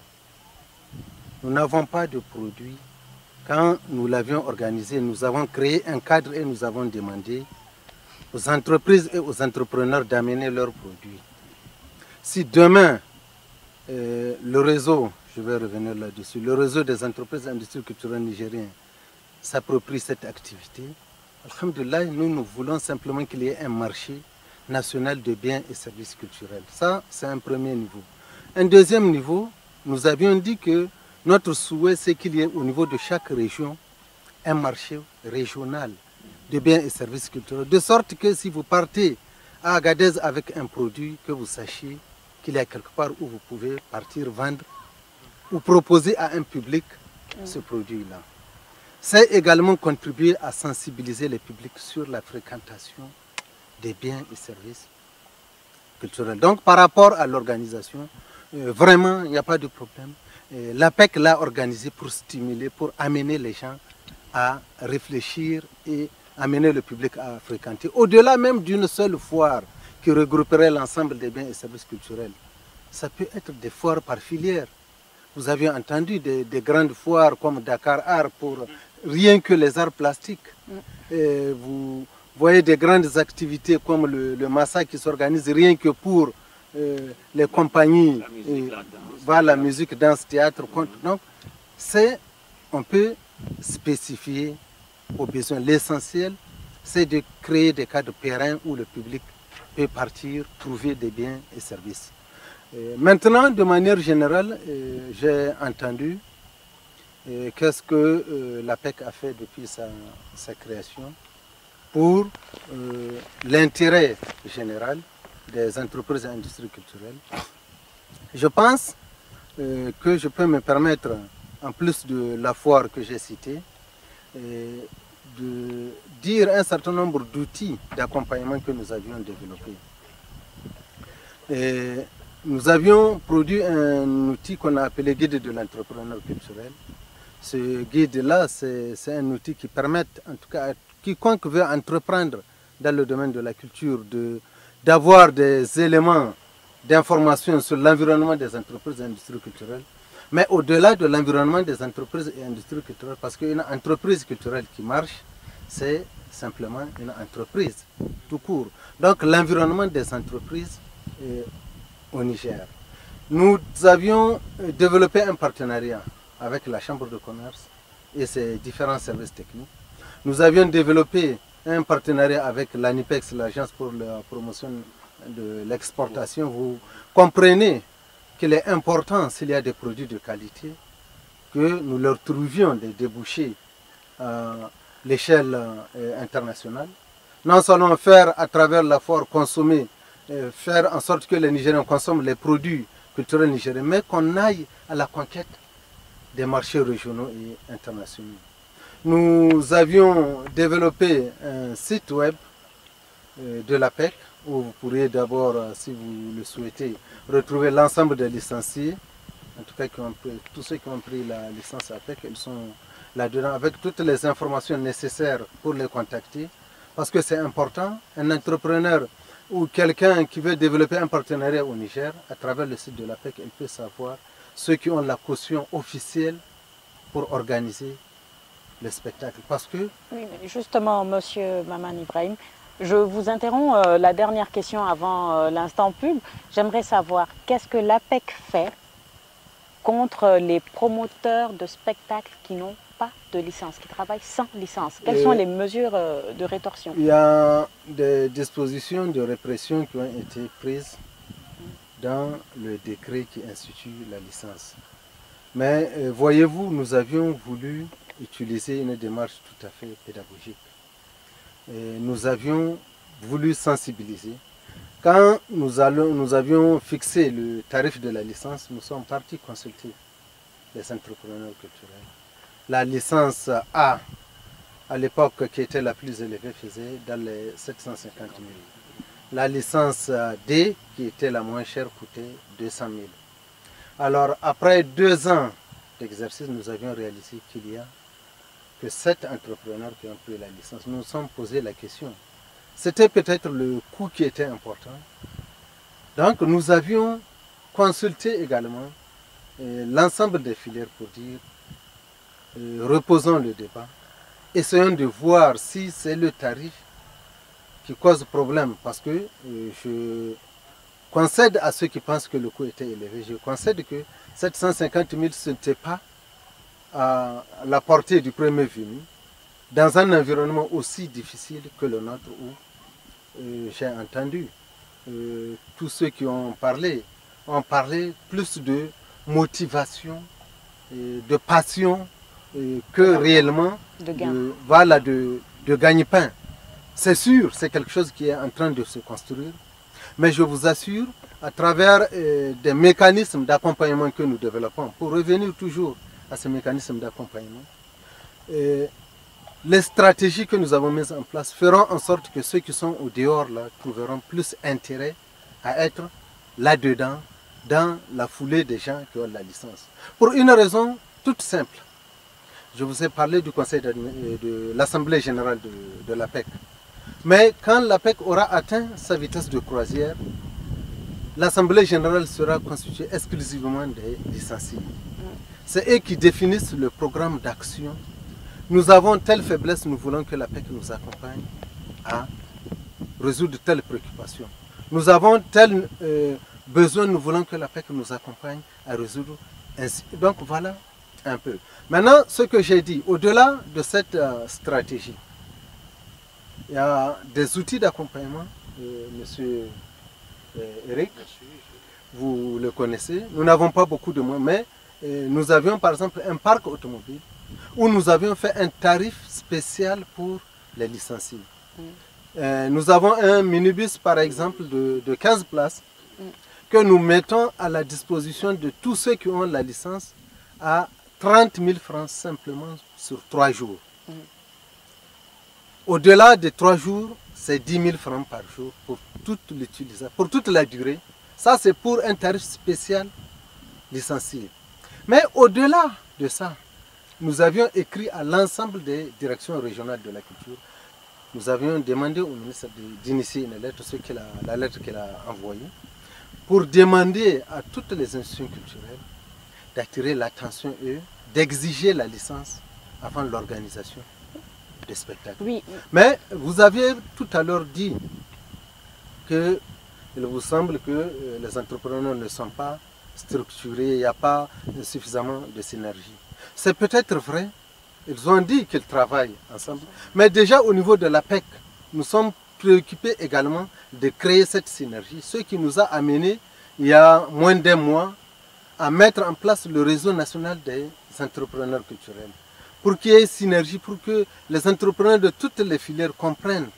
Nous n'avons pas de produits. Quand nous l'avions organisée, nous avons créé un cadre et nous avons demandé aux entreprises et aux entrepreneurs d'amener leurs produits. Si demain, le réseau, je vais revenir là-dessus, le réseau des entreprises et industries culturelles nigériennes s'approprie cette activité, alhamdoulilah, nous voulons simplement qu'il y ait un marché national de biens et services culturels. Ça, c'est un premier niveau. Un deuxième niveau, nous avions dit que notre souhait, c'est qu'il y ait au niveau de chaque région un marché régional de biens et services culturels. De sorte que si vous partez à Agadez avec un produit, que vous sachiez qu'il y a quelque part où vous pouvez partir vendre ou proposer à un public ce produit-là. C'est également contribuer à sensibiliser les publics sur la fréquentation des biens et services culturels. Donc par rapport à l'organisation, vraiment il n'y a pas de problème. L'APEC l'a organisé pour stimuler, pour amener les gens à réfléchir et amener le public à fréquenter. Au-delà même d'une seule foire qui regrouperait l'ensemble des biens et services culturels, ça peut être des foires par filière. Vous avez entendu des grandes foires comme Dakar Art pour rien que les arts plastiques. Et vous voyez des grandes activités comme le Massa qui s'organise rien que pour les compagnies, la musique, danse, théâtre. Donc, on peut spécifier aux besoins. L'essentiel, c'est de créer des cadres pérennes où le public peut partir, trouver des biens et services. Maintenant, de manière générale, j'ai entendu qu'est-ce que l'APEC a fait depuis sa création pour l'intérêt général des entreprises et industries culturelles. Je pense que je peux me permettre, en plus de la foire que j'ai citée, de dire un certain nombre d'outils d'accompagnement que nous avions développés. Nous avions produit un outil qu'on a appelé guide de l'entrepreneur culturel. Ce guide-là, c'est un outil qui permet, en tout cas, à quiconque veut entreprendre dans le domaine de la culture, d'avoir des éléments d'information sur l'environnement des entreprises et industries culturelles. Mais au-delà de l'environnement des entreprises et industries culturelles, parce qu'une entreprise culturelle qui marche, c'est simplement une entreprise, tout court. Donc l'environnement des entreprises au Niger. Nous avions développé un partenariat avec la Chambre de commerce et ses différents services techniques. Nous avions développé un partenariat avec l'ANIPEX, l'Agence pour la promotion de l'exportation. Vous comprenez qu'il est important, s'il y a des produits de qualité, que nous leur trouvions des débouchés à l'échelle internationale. Non seulement faire à travers la foire consommer, faire en sorte que les Nigériens consomment les produits culturels nigériens, mais qu'on aille à la conquête des marchés régionaux et internationaux. Nous avions développé un site web de l'APEC, où vous pourriez d'abord, si vous le souhaitez, retrouver l'ensemble des licenciés, en tout cas tous ceux qui ont pris la licence APEC, ils sont là-dedans, avec toutes les informations nécessaires pour les contacter, parce que c'est important, un entrepreneur ou quelqu'un qui veut développer un partenariat au Niger, à travers le site de l'APEC, il peut savoir ceux qui ont la caution officielle pour organiser le spectacle. Parce que... Oui, mais justement, Monsieur Maman Ibrahim, je vous interromps la dernière question avant l'instant pub. J'aimerais savoir, qu'est-ce que l'APEC fait contre les promoteurs de spectacles qui n'ont pas de licence, qui travaillent sans licence? Quelles sont les mesures de rétorsion? Il y a des dispositions de répression qui ont été prises dans le décret qui institue la licence. Mais voyez-vous, nous avions voulu utiliser une démarche tout à fait pédagogique. Et nous avions voulu sensibiliser. Quand nous avions fixé le tarif de la licence, nous sommes partis consulter les entrepreneurs culturels. La licence A, à l'époque qui était la plus élevée, faisait dans les 750 000. La licence D, qui était la moins chère, coûtait 200 000. Alors après 2 ans d'exercice, nous avions réalisé qu'il y a que 7 entrepreneurs qui ont pris la licence. Nous nous sommes posé la question. C'était peut-être le coût qui était important. Donc nous avions consulté également l'ensemble des filières pour dire reposons le débat. Essayons de voir si c'est le tarif qui cause problème. Parce que je concède à ceux qui pensent que le coût était élevé. Je concède que 750 000, ce n'était pas à la portée du premier venu, dans un environnement aussi difficile que le nôtre où j'ai entendu tous ceux qui ont parlé plus de motivation, de passion que réellement de gagne-pain. C'est sûr, c'est quelque chose qui est en train de se construire, mais je vous assure, à travers des mécanismes d'accompagnement que nous développons, pour revenir toujours à ces mécanismes d'accompagnement, les stratégies que nous avons mises en place feront en sorte que ceux qui sont au dehors là trouveront plus intérêt à être là-dedans, dans la foulée des gens qui ont la licence. Pour une raison toute simple. Je vous ai parlé du conseil de l'Assemblée générale de l'APEC. Mais quand l'APEC aura atteint sa vitesse de croisière, l'Assemblée générale sera constituée exclusivement des licenciés. C'est eux qui définissent le programme d'action. Nous avons telle faiblesse, nous voulons que l'APEC nous accompagne à résoudre telle préoccupation. Nous avons tel besoin, nous voulons que l'APEC nous accompagne à résoudre ainsi. Donc voilà un peu. Maintenant, ce que j'ai dit, au-delà de cette stratégie, il y a des outils d'accompagnement. Monsieur Eric, vous le connaissez. Nous n'avons pas beaucoup de moyens, mais nous avions par exemple un parc automobile où nous avions fait un tarif spécial pour les licenciés. Nous avons un minibus par exemple de 15 places que nous mettons à la disposition de tous ceux qui ont la licence à 30 000 francs simplement sur 3 jours. Au-delà de 3 jours, c'est 10 000 francs par jour pour toute l'utilisation, pour toute la durée. Ça, c'est pour un tarif spécial licencié. Mais au-delà de ça, nous avions écrit à l'ensemble des directions régionales de la culture. Nous avions demandé au ministre d'initier une lettre, la lettre qu'il a envoyée, pour demander à toutes les institutions culturelles d'attirer l'attention, d'exiger la licence avant l'organisation des spectacles. Oui. Mais vous aviez tout à l'heure dit qu'il vous semble que les entrepreneurs ne sont pas structurés, il n'y a pas suffisamment de synergie. C'est peut-être vrai, ils ont dit qu'ils travaillent ensemble, mais déjà au niveau de l'APEC, nous sommes préoccupés également de créer cette synergie, ce qui nous a amené il y a moins d'un mois à mettre en place le réseau national des entrepreneurs culturels. Pour qu'il y ait synergie, pour que les entrepreneurs de toutes les filières comprennent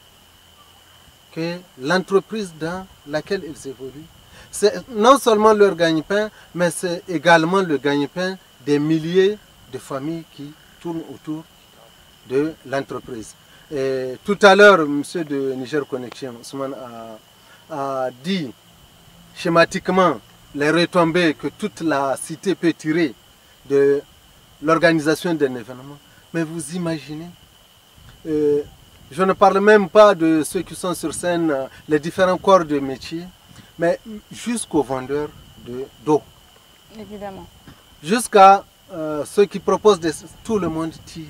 que l'entreprise dans laquelle ils évoluent, c'est non seulement leur gagne-pain, mais c'est également le gagne-pain des milliers de familles qui tournent autour de l'entreprise. Tout à l'heure, M. de Niger Connection, Ousmane, a dit schématiquement les retombées que toute la cité peut tirer de l'organisation d'un événement. Mais vous imaginez, je ne parle même pas de ceux qui sont sur scène, les différents corps de métier, mais jusqu'aux vendeurs d'eau. Évidemment. Jusqu'à ceux qui proposent, tout le monde tire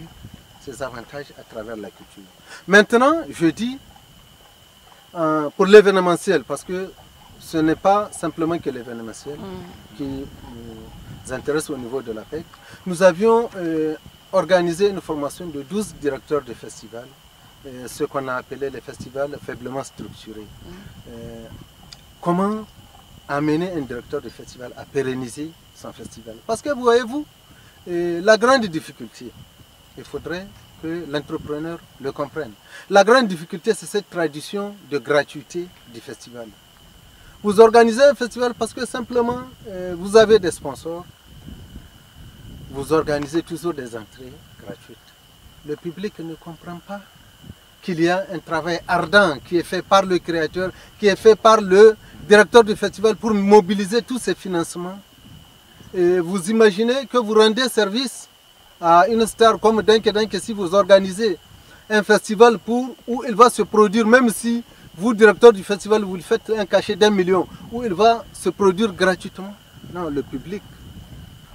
ses avantages à travers la culture. Maintenant, je dis, pour l'événementiel, parce que ce n'est pas simplement que l'événementiel qui nous intéresse au niveau de l'APEC. Nous avions organisé une formation de 12 directeurs de festivals, ce qu'on a appelé les festivals faiblement structurés. Comment amener un directeur de festival à pérenniser son festival? Parce que vous voyez-vous, la grande difficulté, il faudrait que l'entrepreneur le comprenne. La grande difficulté, c'est cette tradition de gratuité du festival. Vous organisez un festival parce que simplement vous avez des sponsors, vous organisez toujours des entrées gratuites. Le public ne comprend pas qu'il y a un travail ardent qui est fait par le créateur, qui est fait par le directeur du festival pour mobiliser tous ces financements. Et vous imaginez que vous rendez service à une star comme Denke Denke si vous organisez un festival où il va se produire, même si vous, directeur du festival, vous lui faites un cachet d'1 million, où il va se produire gratuitement. Non, le public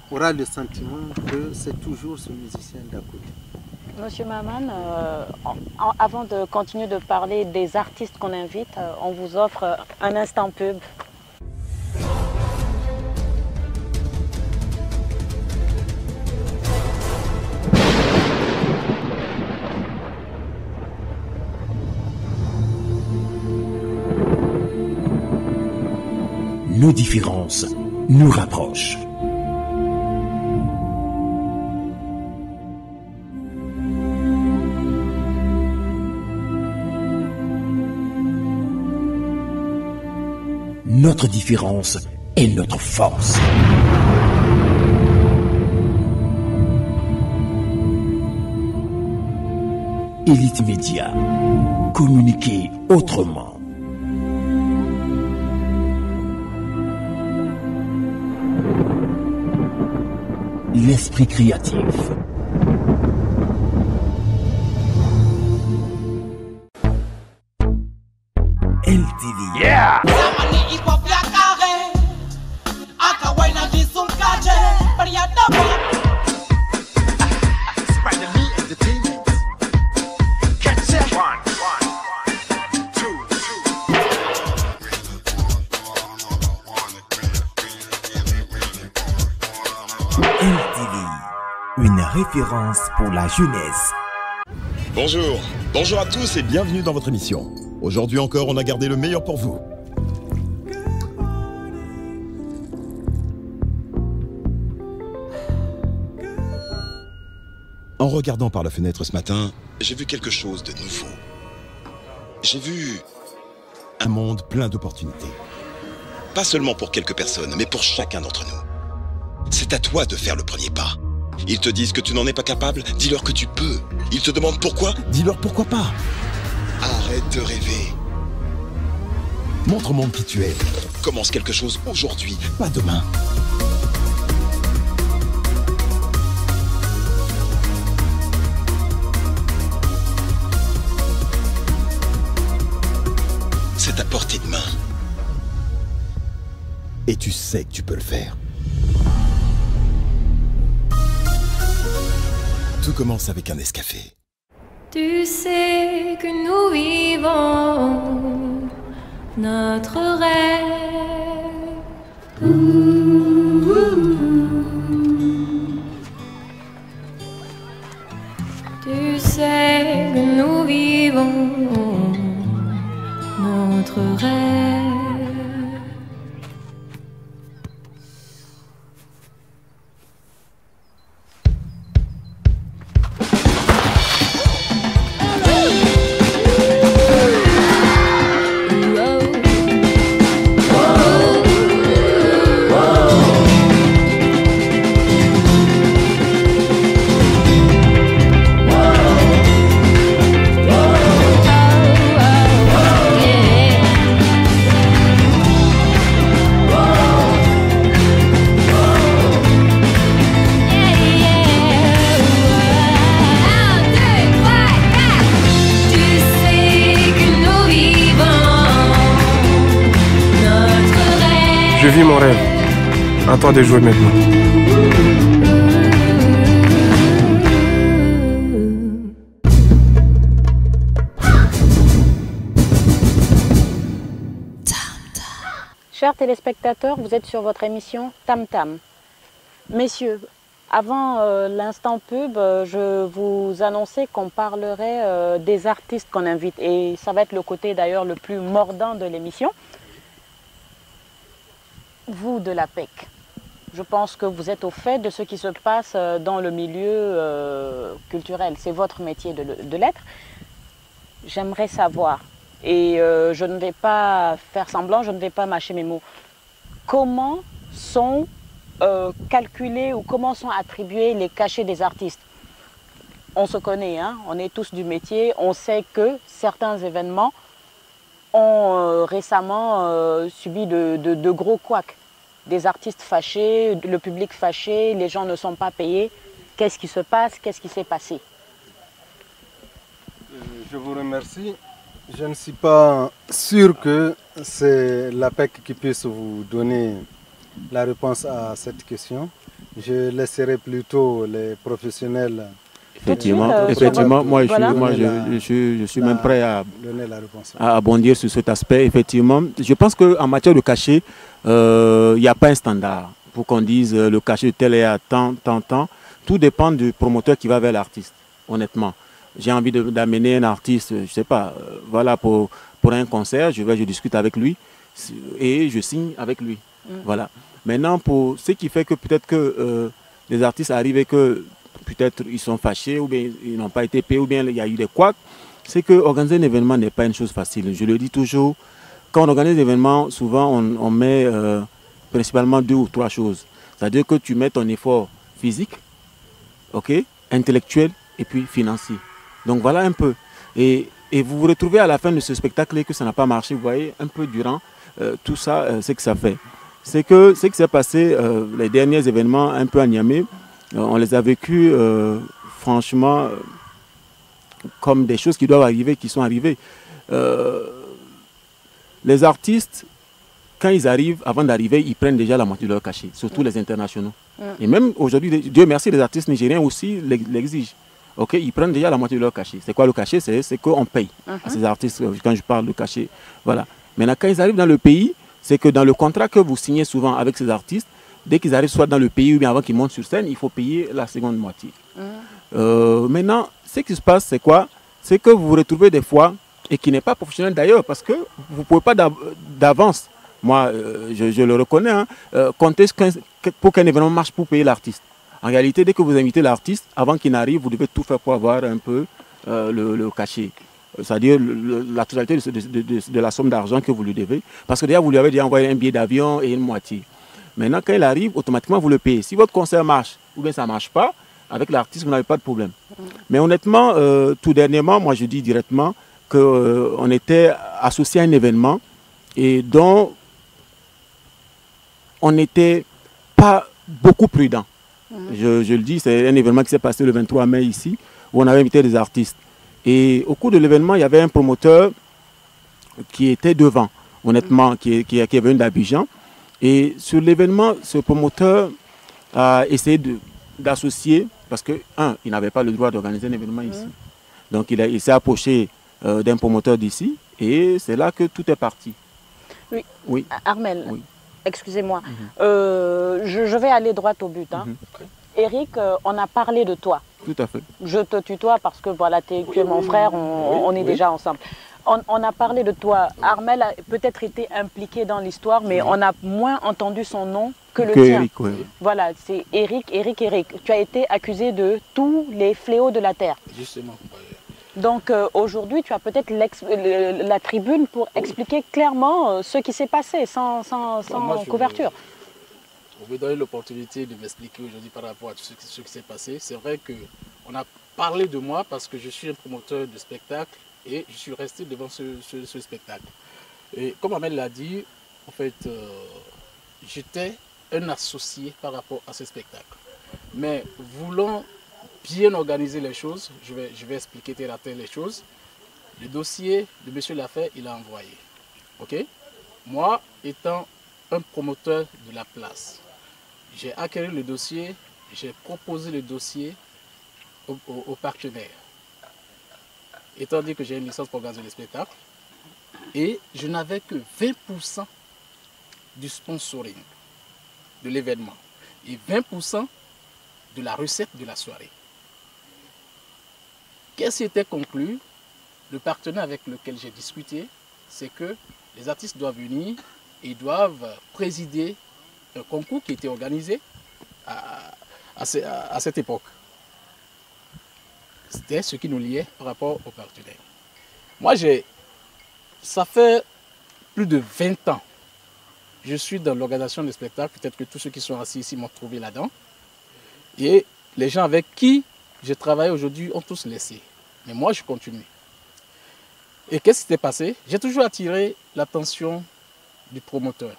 aura le sentiment que c'est toujours ce musicien d'à côté. Monsieur Maman, avant de continuer de parler des artistes qu'on invite, on vous offre un instant pub. Nos différences nous rapprochent. Notre différence est notre force. Élite Média. Communiquer autrement. L'esprit créatif. LTV. Yeah! Une référence pour la jeunesse. Bonjour à tous et bienvenue dans votre émission. Aujourd'hui encore, on a gardé le meilleur pour vous. En regardant par la fenêtre ce matin, j'ai vu quelque chose de nouveau. J'ai vu un monde plein d'opportunités. Pas seulement pour quelques personnes, mais pour chacun d'entre nous. C'est à toi de faire le premier pas. Ils te disent que tu n'en es pas capable, dis-leur que tu peux. Ils te demandent pourquoi, dis-leur pourquoi pas. Arrête de rêver. Montre au monde qui tu es. Commence quelque chose aujourd'hui, pas demain. C'est à portée de main. Et tu sais que tu peux le faire. Tout commence avec un Nescafé. Tu sais que nous vivons notre rêve. Tu sais que nous vivons notre rêve. Je vis mon rêve. À toi de jouer maintenant. Chers téléspectateurs, vous êtes sur votre émission Tam Tam. Messieurs, avant l'instant pub, je vous annonçais qu'on parlerait des artistes qu'on invite. Et ça va être le côté d'ailleurs le plus mordant de l'émission. Vous de l'APEC, je pense que vous êtes au fait de ce qui se passe dans le milieu culturel. C'est votre métier de l'être. J'aimerais savoir, et je ne vais pas faire semblant, je ne vais pas mâcher mes mots, comment sont calculés ou comment sont attribués les cachets des artistes? On se connaît, hein, on est tous du métier, on sait que certains événements ont récemment subi de gros couacs. des artistes fâchés, le public fâché, les gens ne sont pas payés. Qu'est-ce qui se passe? Qu'est-ce qui s'est passé? Je vous remercie. Je ne suis pas sûr que c'est l'APEC qui puisse vous donner la réponse à cette question. Je laisserai plutôt les professionnels. Effectivement, moi, je suis même prêt à bondir sur cet aspect. Effectivement, je pense qu'en matière de cachet, il n'y a pas un standard pour qu'on dise le cachet tel est à tant. Tout dépend du promoteur qui va vers l'artiste, honnêtement. J'ai envie d'amener un artiste, je ne sais pas, voilà, pour un concert, je discute avec lui et je signe avec lui. Voilà. Maintenant, pour ce qui fait que peut-être que les artistes arrivent et que peut-être ils sont fâchés ou bien ils n'ont pas été payés ou bien il y a eu des couacs, c'est que organiser un événement n'est pas une chose facile. Je le dis toujours, quand on organise un événement, souvent on met principalement 2 ou 3 choses. C'est-à-dire que tu mets ton effort physique, intellectuel et puis financier. Donc voilà un peu. Et vous vous retrouvez à la fin de ce spectacle et que ça n'a pas marché, vous voyez, un peu durant tout ça, c'est que ça fait. C'est que ce qui s'est passé, les derniers événements un peu à Niamey, on les a vécus franchement comme des choses qui doivent arriver, qui sont arrivées. Les artistes, quand ils arrivent, avant d'arriver, ils prennent déjà la moitié de leur cachet, surtout les internationaux. Et même aujourd'hui, Dieu merci, les artistes nigériens aussi l'exigent. Ils prennent déjà la moitié de leur cachet. C'est quoi le cachet? C'est qu'on paye à ces artistes, quand je parle de cachet. Voilà. Maintenant, quand ils arrivent dans le pays, c'est que dans le contrat que vous signez souvent avec ces artistes, dès qu'ils arrivent soit dans le pays ou bien avant qu'ils montent sur scène, il faut payer la seconde moitié. Maintenant, ce qui se passe, c'est quoi? C'est que vous vous retrouvez des fois, et qui n'est pas professionnel d'ailleurs, parce que vous ne pouvez pas d'avance, moi je le reconnais, compter pour qu'un événement marche pour payer l'artiste. En réalité, dès que vous invitez l'artiste, avant qu'il n'arrive, vous devez tout faire pour avoir un peu le cachet. C'est-à-dire la totalité de la somme d'argent que vous lui devez. Parce que déjà, vous lui avez déjà envoyé un billet d'avion et une moitié. Maintenant, quand il arrive, automatiquement, vous le payez. Si votre concert marche ou bien ça ne marche pas, avec l'artiste, vous n'avez pas de problème. Mais honnêtement, tout dernièrement, moi je dis directement qu'on était associé à un événement et dont on n'était pas beaucoup prudent. Je le dis, c'est un événement qui s'est passé le 23 mai ici, où on avait invité des artistes. Et au cours de l'événement, il y avait un promoteur qui était devant, honnêtement, qui est venu d'Abidjan. Et sur l'événement, ce promoteur a essayé d'associer, parce que, il n'avait pas le droit d'organiser un événement ici. Donc il s'est approché d'un promoteur d'ici, et c'est là que tout est parti. Oui. Armel, excusez-moi, je vais aller droit au but. Eric, on a parlé de toi. Tout à fait. Je te tutoie parce que voilà, tu es mon frère, on est déjà ensemble. On a parlé de toi. Armel a peut-être été impliqué dans l'histoire, mais on a moins entendu son nom que le tien. Eric, voilà, c'est Eric. Tu as été accusé de tous les fléaux de la terre. Justement. Donc aujourd'hui, tu as peut-être la tribune pour expliquer clairement ce qui s'est passé, sans couverture. Vous me donnez l'opportunité de m'expliquer aujourd'hui par rapport à tout ce qui s'est passé. C'est vrai qu'on a parlé de moi parce que je suis un promoteur de spectacle et je suis resté devant ce spectacle. Et comme Amel l'a dit, en fait, j'étais un associé par rapport à ce spectacle. Mais voulant bien organiser les choses, je vais expliquer tel à tel les choses. Le dossier de M. Lafay, il a envoyé. Moi, étant un promoteur de la place, j'ai acquis le dossier, j'ai proposé le dossier aux partenaires. Étant donné que j'ai une licence pour organiser les spectacles, et je n'avais que 20% du sponsoring de l'événement et 20% de la recette de la soirée. Qu'est-ce qui était conclu? Le partenaire avec lequel j'ai discuté, c'est que les artistes doivent venir et doivent présider un concours qui était organisé à cette époque. C'était ce qui nous liait par rapport aux partenaires. Moi, ça fait plus de 20 ans. Je suis dans l'organisation des spectacles. Peut-être que tous ceux qui sont assis ici m'ont trouvé là-dedans. Et les gens avec qui je travaille aujourd'hui ont tous laissé. Mais moi, je continue. Et qu'est-ce qui s'est passé? J'ai toujours attiré l'attention du promoteur.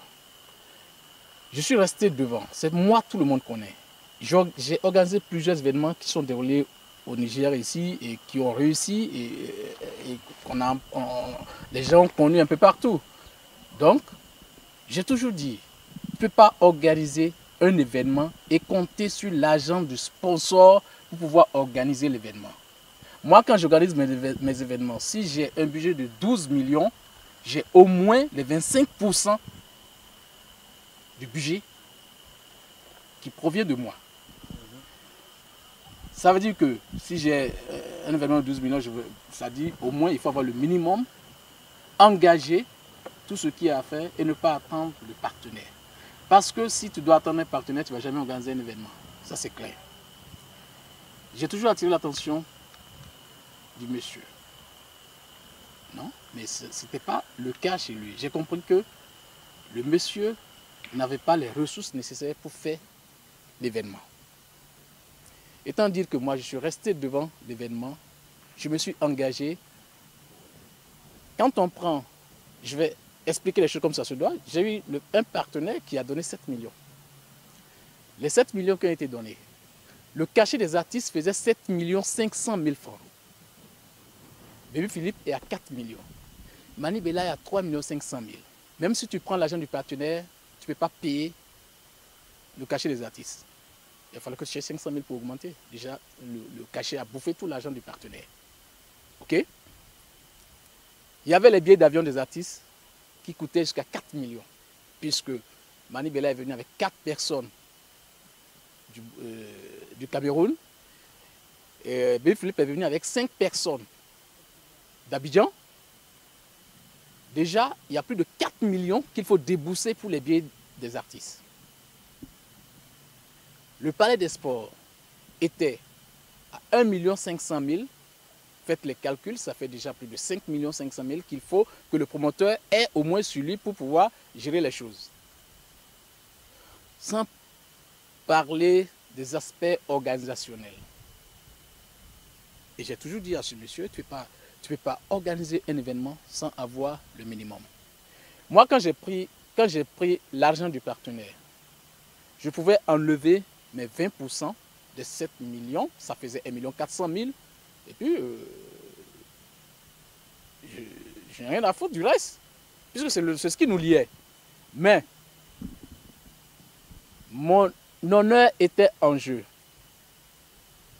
Je suis resté devant. C'est moi, tout le monde connaît. J'ai organisé plusieurs événements qui sont déroulés au Niger ici et qui ont réussi et les gens ont connu un peu partout. Donc, j'ai toujours dit, tu ne peux pas organiser un événement et compter sur l'argent du sponsor pour pouvoir organiser l'événement. Moi, quand j'organise mes événements, si j'ai un budget de 12 millions, j'ai au moins les 25% du budget qui provient de moi. Ça veut dire que si j'ai un événement de 12 millions, ça dit au moins il faut avoir le minimum, engager tout ce qu'il y a à faire et ne pas attendre le partenaire. Parce que si tu dois attendre un partenaire, tu ne vas jamais organiser un événement. Ça, c'est clair. J'ai toujours attiré l'attention du monsieur. Non, mais ce n'était pas le cas chez lui. J'ai compris que le monsieur n'avait pas les ressources nécessaires pour faire l'événement. Étant dire que moi, je suis resté devant l'événement, je me suis engagé. Quand on prend, je vais expliquer les choses comme ça se doit, j'ai eu un partenaire qui a donné 7 millions. Les 7 millions qui ont été donnés, le cachet des artistes faisait 7 500 000 francs. Baby Philippe est à 4 millions. Mani Bella est à 3 500 000. Même si tu prends l'argent du partenaire, tu ne peux pas payer le cachet des artistes. Il fallait que tu cherches 500 000 pour augmenter. Déjà, le cachet a bouffé tout l'argent du partenaire. OK? Il y avait les billets d'avion des artistes qui coûtaient jusqu'à 4 millions. Puisque Mani Bella est venu avec 4 personnes du Cameroun. Et Baby Philippe est venu avec 5 personnes d'Abidjan. Déjà, il y a plus de 4 millions qu'il faut débourser pour les billets des artistes. Le Palais des Sports était à 1 500 000. Faites les calculs, ça fait déjà plus de 5 500 000 qu'il faut que le promoteur ait au moins sur lui pour pouvoir gérer les choses. Sans parler des aspects organisationnels. Et j'ai toujours dit à ce monsieur, tu ne peux pas organiser un événement sans avoir le minimum. Moi, quand j'ai pris l'argent du partenaire, je pouvais enlever mes 20% de 7 millions, ça faisait 1 400 000, et puis je n'ai rien à foutre du reste, puisque c'est ce qui nous liait. Mais mon honneur était en jeu.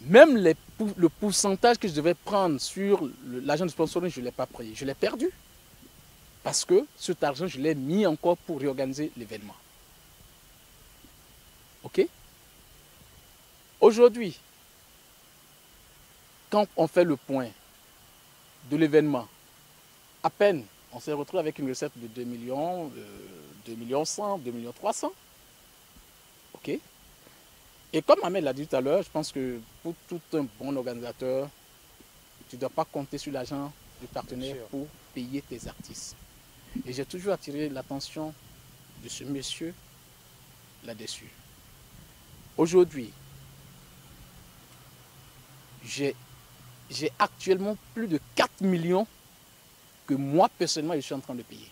Même le pourcentage que je devais prendre sur l'argent de sponsoring, je ne l'ai pas pris. Je l'ai perdu. Parce que cet argent, je l'ai mis encore pour réorganiser l'événement. OK? Aujourd'hui, quand on fait le point de l'événement, à peine on s'est retrouvé avec une recette de 2 millions, 2 millions 100, 2 millions 300. OK? Et comme Ahmed l'a dit tout à l'heure, je pense que pour tout un bon organisateur, tu ne dois pas compter sur l'argent du partenaire pour payer tes artistes. Et j'ai toujours attiré l'attention de ce monsieur là-dessus. Aujourd'hui, j'ai actuellement plus de 4 millions que moi, personnellement, je suis en train de payer.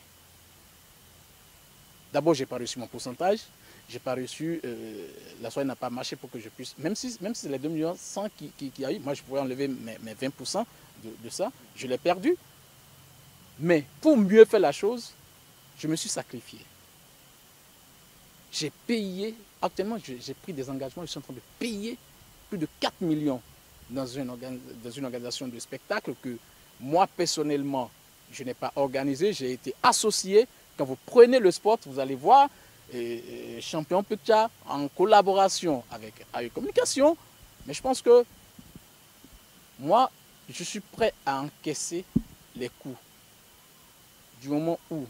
D'abord, je n'ai pas reçu mon pourcentage. Je n'ai pas reçu, la soirée n'a pas marché pour que je puisse, même si c'est les 2 millions 100 qui a eu, moi je pourrais enlever mes 20% de ça, je l'ai perdu. Mais pour mieux faire la chose, je me suis sacrifié. J'ai payé, actuellement j'ai pris des engagements, je suis en train de payer plus de 4 millions dans une organisation de spectacle que moi personnellement, je n'ai pas organisé, j'ai été associé. Quand vous prenez le sport, vous allez voir, Champion Picture en collaboration avec AE Communication. Mais je pense que moi, je suis prêt à encaisser les coûts du moment où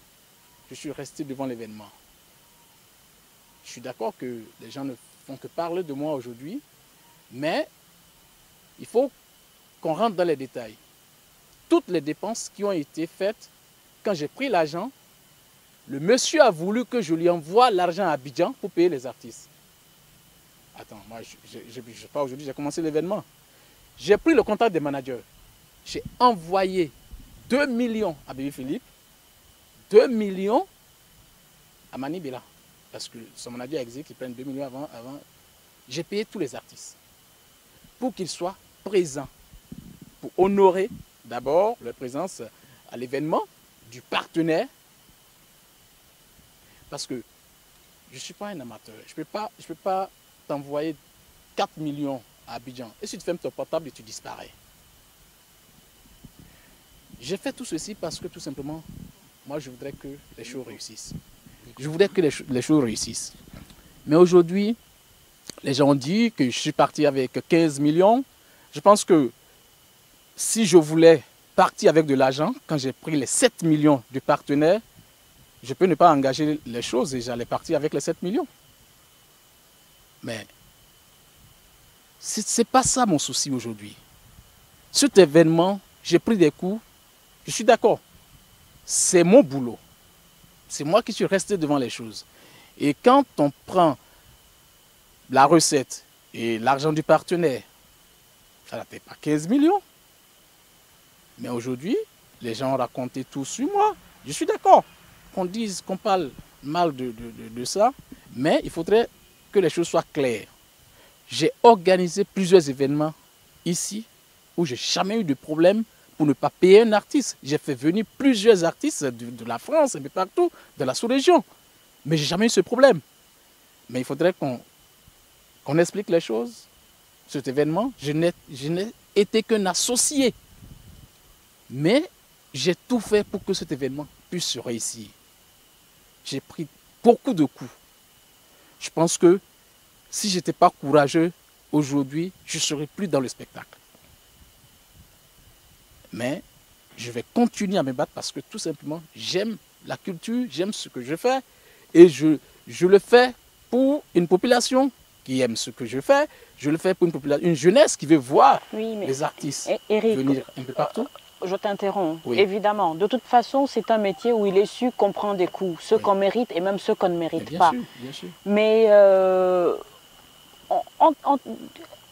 je suis resté devant l'événement. Je suis d'accord que les gens ne font que parler de moi aujourd'hui, mais il faut qu'on rentre dans les détails. Toutes les dépenses qui ont été faites, quand j'ai pris l'argent, le monsieur a voulu que je lui envoie l'argent à Abidjan pour payer les artistes. Attends, moi, je ne sais pas aujourd'hui, j'ai commencé l'événement. J'ai pris le contact des managers. J'ai envoyé 2 millions à Baby Philippe, 2 millions à Mani Bella. parce que ça m'en a dit à Exé qu'ils prennent 2 millions avant. J'ai payé tous les artistes pour qu'ils soient présents, pour honorer d'abord leur présence à l'événement du partenaire. Parce que je ne suis pas un amateur. Je ne peux pas t'envoyer 4 millions à Abidjan. Et si tu fermes ton portable et tu disparais. J'ai fait tout ceci parce que tout simplement, moi je voudrais que les choses réussissent. Je voudrais que les choses réussissent. Mais aujourd'hui, les gens ont dit que je suis parti avec 15 millions. Je pense que si je voulais partir avec de l'argent, quand j'ai pris les 7 millions du partenaire, je peux ne pas engager les choses et j'allais partir avec les 7 millions. Mais ce n'est pas ça mon souci aujourd'hui. Cet événement, j'ai pris des coups, je suis d'accord. C'est mon boulot. C'est moi qui suis resté devant les choses. Et quand on prend la recette et l'argent du partenaire, ça ne fait pas 15 millions. Mais aujourd'hui, les gens ont raconté tout sur moi. Je suis d'accord qu'on dise, qu'on parle mal de ça, mais il faudrait que les choses soient claires. J'ai organisé plusieurs événements ici où je n'ai jamais eu de problème pour ne pas payer un artiste. J'ai fait venir plusieurs artistes de la France et de partout, de la sous-région. Mais je n'ai jamais eu ce problème. Mais il faudrait qu'on explique les choses. Cet événement, je n'ai été qu'un associé. Mais j'ai tout fait pour que cet événement puisse se réussir. J'ai pris beaucoup de coups. Je pense que si je n'étais pas courageux, aujourd'hui, je ne serais plus dans le spectacle. Mais je vais continuer à me battre parce que tout simplement, j'aime la culture, j'aime ce que je fais. Et je le fais pour une population qui aime ce que je fais. Je le fais pour une jeunesse qui veut voir les artistes venir un peu partout. Je t'interromps, Oui. évidemment. De toute façon, c'est un métier où il est su qu'on prend des coups, ceux qu'on mérite et même ceux qu'on ne mérite Bien pas. sûr, bien sûr. Mais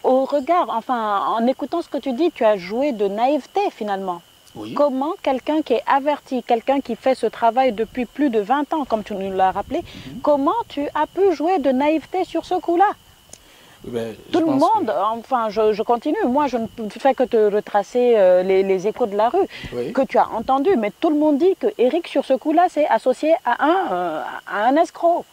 au regard, enfin, en écoutant ce que tu dis, tu as joué de naïveté finalement. Oui. Comment quelqu'un qui est averti, quelqu'un qui fait ce travail depuis plus de 20 ans, comme tu nous l'as rappelé, comment tu as pu jouer de naïveté sur ce coup-là? Tout le monde, enfin je continue, moi je ne fais que te retracer les échos de la rue que tu as entendu, mais tout le monde dit que Eric sur ce coup-là c'est associé à un escroc.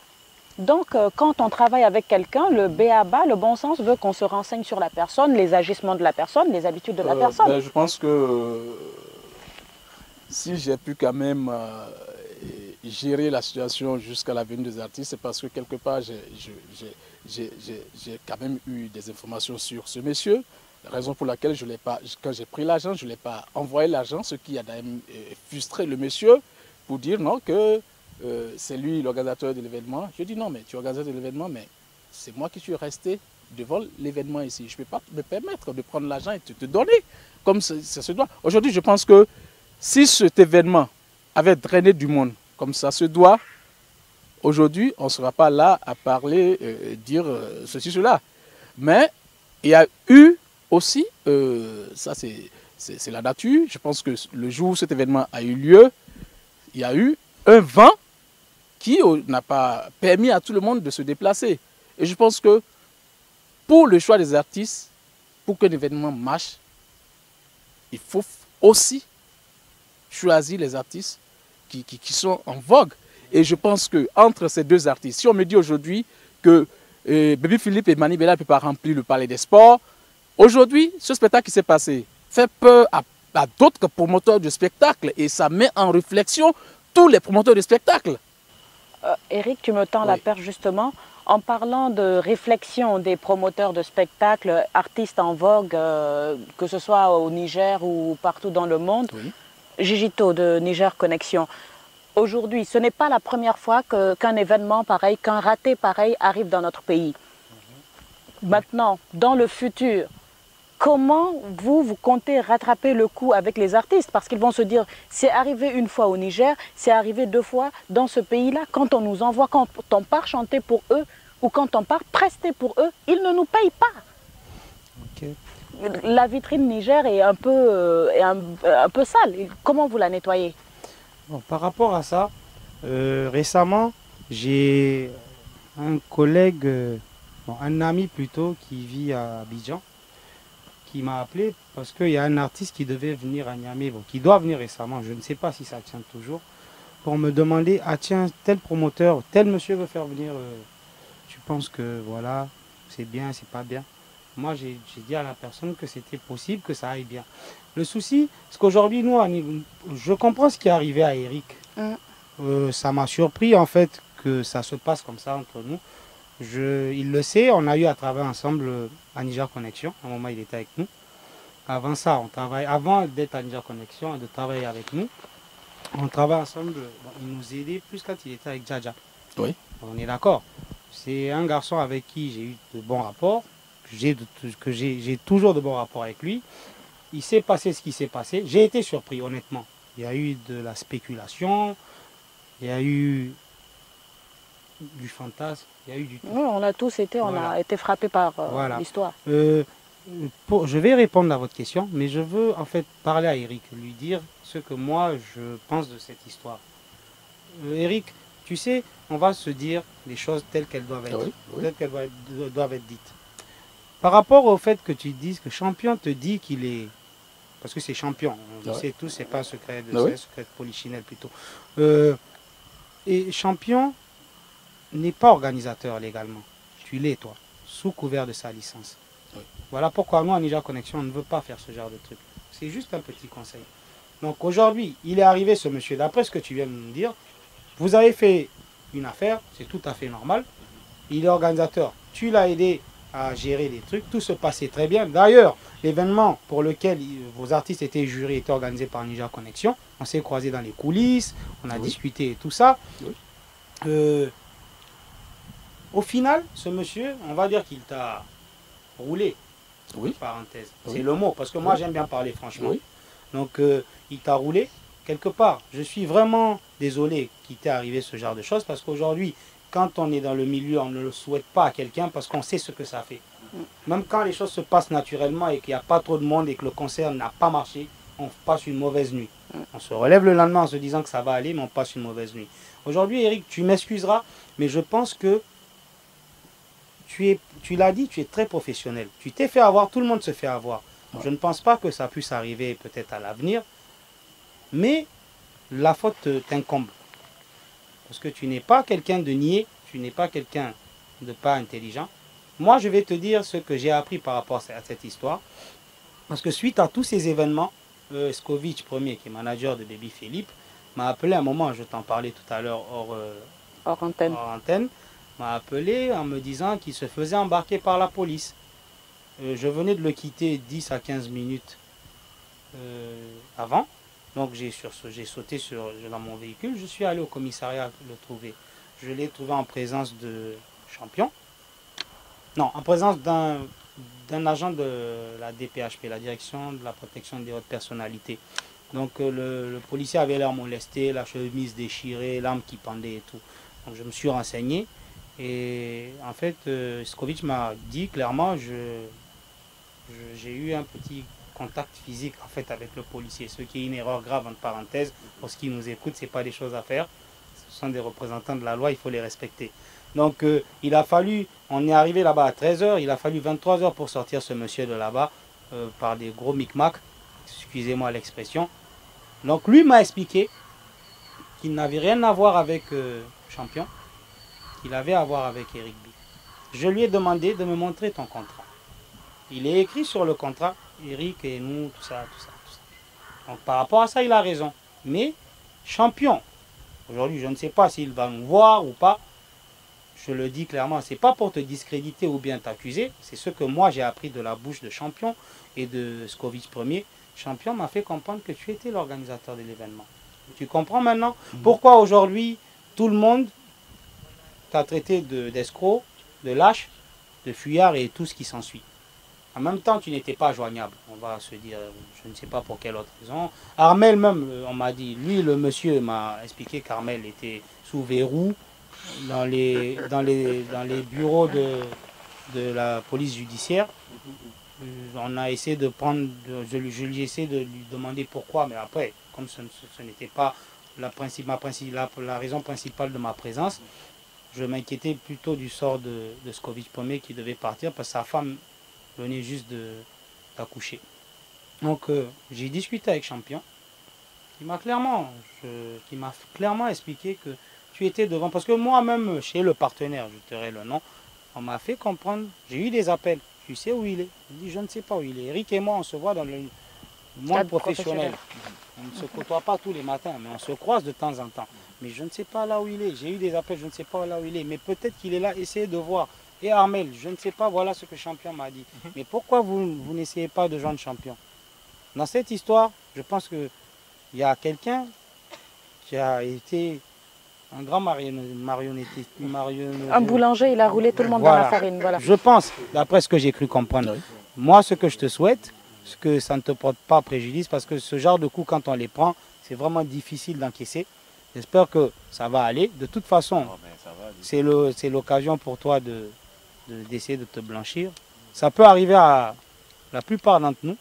Donc quand on travaille avec quelqu'un, le b.a.-ba, le bon sens veut qu'on se renseigne sur la personne, les agissements de la personne, les habitudes de la personne. Je pense que si j'ai pu quand même gérer la situation jusqu'à la venue des artistes, c'est parce que quelque part j'ai quand même eu des informations sur ce monsieur. La raison pour laquelle je l'ai pas, quand j'ai pris l'argent, je ne l'ai pas envoyé l'argent, ce qui a même frustré le monsieur pour dire non que c'est lui l'organisateur de l'événement. Je dis non, mais tu es organisateur de l'événement, mais c'est moi qui suis resté devant l'événement ici. Je ne peux pas me permettre de prendre l'argent et de te donner comme ça se doit. Aujourd'hui, je pense que si cet événement avait drainé du monde comme ça se doit, aujourd'hui, on ne sera pas là à parler, dire ceci, cela. Mais il y a eu aussi, ça c'est la nature, je pense que le jour où cet événement a eu lieu, il y a eu un vent qui n'a pas permis à tout le monde de se déplacer. Et je pense que pour le choix des artistes, pour qu'un événement marche, il faut aussi choisir les artistes qui sont en vogue. Et je pense qu'entre ces deux artistes, si on me dit aujourd'hui que Baby Philippe et Mani Bella ne peuvent pas remplir le Palais des Sports, aujourd'hui, ce spectacle qui s'est passé fait peur à d'autres promoteurs de spectacles et ça met en réflexion tous les promoteurs de spectacles. Eric, tu me tends la perche justement. En parlant de réflexion des promoteurs de spectacles, artistes en vogue, que ce soit au Niger ou partout dans le monde, Gigito de Niger Connexion. Aujourd'hui, ce n'est pas la première fois qu'un événement pareil, qu'un raté pareil arrive dans notre pays. Maintenant, dans le futur, comment vous comptez rattraper le coup avec les artistes? Parce qu'ils vont se dire, c'est arrivé une fois au Niger, c'est arrivé 2 fois dans ce pays-là. Quand on nous envoie, quand on part chanter pour eux, ou quand on part prester pour eux, ils ne nous payent pas. La vitrine Niger est un peu sale. Comment vous la nettoyez? Bon, par rapport à ça, récemment, j'ai un collègue, bon, un ami plutôt, qui vit à Abidjan, qui m'a appelé parce qu'il y a un artiste qui devait venir à Niamey, bon, qui doit venir récemment, je ne sais pas si ça tient toujours, pour me demander, ah tiens, tel promoteur, tel monsieur veut faire venir, tu penses que voilà, c'est bien, c'est pas bien. Moi, j'ai dit à la personne que c'était possible, que ça aille bien. Le souci, c'est qu'aujourd'hui, nous, je comprends ce qui est arrivé à Eric. Ça m'a surpris, en fait, que ça se passe comme ça entre nous. Il le sait, on a eu à travailler ensemble à Niger Connection. À un moment, il était avec nous. Avant ça, avant d'être à Niger Connection et de travailler avec nous, on travaille ensemble. Bon, il nous aidait plus quand il était avec Djadja. Oui. On est d'accord. C'est un garçon avec qui j'ai eu de bons rapports. J'ai toujours de bons rapports avec lui. Il s'est passé ce qui s'est passé. J'ai été surpris, honnêtement. Il y a eu de la spéculation, il y a eu du fantasme, il y a eu du tout. Oui, on a tous été, on a été frappés par l'histoire. Je vais répondre à votre question, mais je veux en fait parler à Eric, lui dire ce que moi je pense de cette histoire. Eric, tu sais, on va se dire les choses telles qu'elles doivent être, telles qu'elles doivent être dites. Par rapport au fait que tu dises que Champion te dit qu'il est... Parce que c'est Champion, on le sait tous, c'est pas un secret de secret de Polichinelle plutôt. Et Champion n'est pas organisateur légalement. Tu l'es, toi, sous couvert de sa licence. Voilà pourquoi nous, en Niger Connection, on ne veut pas faire ce genre de truc. C'est juste un petit conseil. Donc aujourd'hui, il est arrivé ce monsieur, d'après ce que tu viens de nous dire, vous avez fait une affaire, c'est tout à fait normal. Il est organisateur, tu l'as aidé à gérer les trucs, tout se passait très bien. D'ailleurs, l'événement pour lequel vos artistes étaient jurés était organisé par Niger Connection. On s'est croisés dans les coulisses, on a discuté et tout ça. Au final, ce monsieur, on va dire qu'il t'a roulé, parenthèse. C'est le mot, parce que moi j'aime bien parler franchement. Donc il t'a roulé quelque part. Je suis vraiment désolé qu'il t'est arrivé ce genre de choses, parce qu'aujourd'hui, quand on est dans le milieu, on ne le souhaite pas à quelqu'un parce qu'on sait ce que ça fait. Même quand les choses se passent naturellement et qu'il n'y a pas trop de monde et que le concert n'a pas marché, on passe une mauvaise nuit. On se relève le lendemain en se disant que ça va aller, mais on passe une mauvaise nuit. Aujourd'hui, Eric, tu m'excuseras, mais je pense que tu l'as dit, tu es très professionnel. Tu t'es fait avoir, tout le monde se fait avoir. Je ne pense pas que ça puisse arriver peut-être à l'avenir, mais la faute t'incombe. Parce que tu n'es pas quelqu'un de niais, tu n'es pas quelqu'un de pas intelligent. Moi, je vais te dire ce que j'ai appris par rapport à cette histoire. Parce que suite à tous ces événements, Skovic premier, qui est manager de Baby Philippe, m'a appelé à un moment, je t'en parlais tout à l'heure hors antenne, m'a appelé en me disant qu'il se faisait embarquer par la police. Je venais de le quitter 10 à 15 minutes avant. Donc j'ai sauté dans mon véhicule, je suis allé au commissariat le trouver. Je l'ai trouvé en présence de Champion. Non, en présence d'un agent de la DPHP, la Direction de la Protection des Hautes Personnalités. Donc le policier avait l'air molesté, la chemise déchirée, l'arme qui pendait et tout. Donc je me suis renseigné et en fait Skovic m'a dit clairement, j'ai eu un petit contact physique en fait avec le policier, ce qui est une erreur grave entre parenthèses. Pour ceux qui nous écoutent, c'est pas des choses à faire, ce sont des représentants de la loi, il faut les respecter. Donc il a fallu, on est arrivé là-bas à 13 h, il a fallu 23 h pour sortir ce monsieur de là-bas par des gros micmacs, excusez-moi l'expression. Donc lui m'a expliqué qu'il n'avait rien à voir avec Champion, qu'il avait à voir avec Eric B. Je lui ai demandé de me montrer ton contrat. Il est écrit sur le contrat, Eric et nous, tout ça. Donc par rapport à ça, il a raison. Mais Champion, aujourd'hui, je ne sais pas s'il va nous voir ou pas. Je le dis clairement, ce n'est pas pour te discréditer ou bien t'accuser. C'est ce que moi j'ai appris de la bouche de Champion et de Skovic premier. Champion m'a fait comprendre que tu étais l'organisateur de l'événement. Tu comprends maintenant pourquoi aujourd'hui tout le monde t'a traité d'escroc, de lâche, de fuyard et tout ce qui s'ensuit. En même temps, tu n'étais pas joignable. On va se dire, je ne sais pas pour quelle autre raison. Armel même, on m'a dit, lui, le monsieur m'a expliqué qu'Armel était sous verrou dans les bureaux de la police judiciaire. On a essayé de prendre, je lui ai essayé de lui demander pourquoi, mais après, comme ce n'était pas la raison principale de ma présence, je m'inquiétais plutôt du sort de Skovic Pomé qui devait partir parce que sa femme venait juste d'accoucher. Donc j'ai discuté avec Champion qui m'a clairement expliqué que tu étais devant. Parce que moi-même, chez le partenaire, je tairai le nom, on m'a fait comprendre, j'ai eu des appels. Tu sais où il est? Il dit, je ne sais pas où il est. Eric et moi, on se voit dans le monde professionnel. On ne se côtoie pas tous les matins, mais on se croise de temps en temps. Mais je ne sais pas là où il est. J'ai eu des appels, je ne sais pas là où il est. Mais peut-être qu'il est là, essayez de voir. Et Armel, je ne sais pas, voilà ce que Champion m'a dit. Mais pourquoi vous n'essayez pas de joindre Champion? Dans cette histoire, je pense qu'il y a quelqu'un qui a été un grand marionnettiste. Un boulanger, il a roulé tout le monde dans la farine. Voilà. Je pense, d'après ce que j'ai cru comprendre. Oui. Moi, ce que je te souhaite, c'est que ça ne te porte pas préjudice, parce que ce genre de coups, quand on les prend, c'est vraiment difficile d'encaisser. J'espère que ça va aller. De toute façon, c'est l'occasion pour toi d'essayer de te blanchir. Ça peut arriver à la plupart d'entre nous.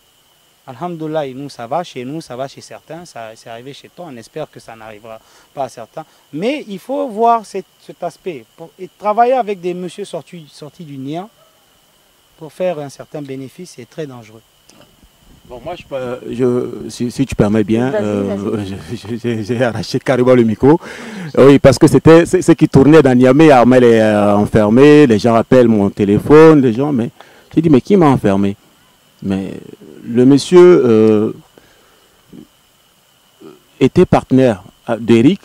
Alhamdoulilah, nous ça va, chez nous ça va chez certains, c'est arrivé chez toi, on espère que ça n'arrivera pas à certains. Mais il faut voir cet aspect, et travailler avec des messieurs sortis du néant pour faire un certain bénéfice, c'est très dangereux. Bon, moi, si tu permets bien, j'ai arraché carrément le micro. Oui, parce que c'était ce qui tournait dans Niamey. Armel est enfermé, les gens appellent mon téléphone, les gens, mais j'ai dit, mais qui m'a enfermé? Mais le monsieur était partenaire d'Eric,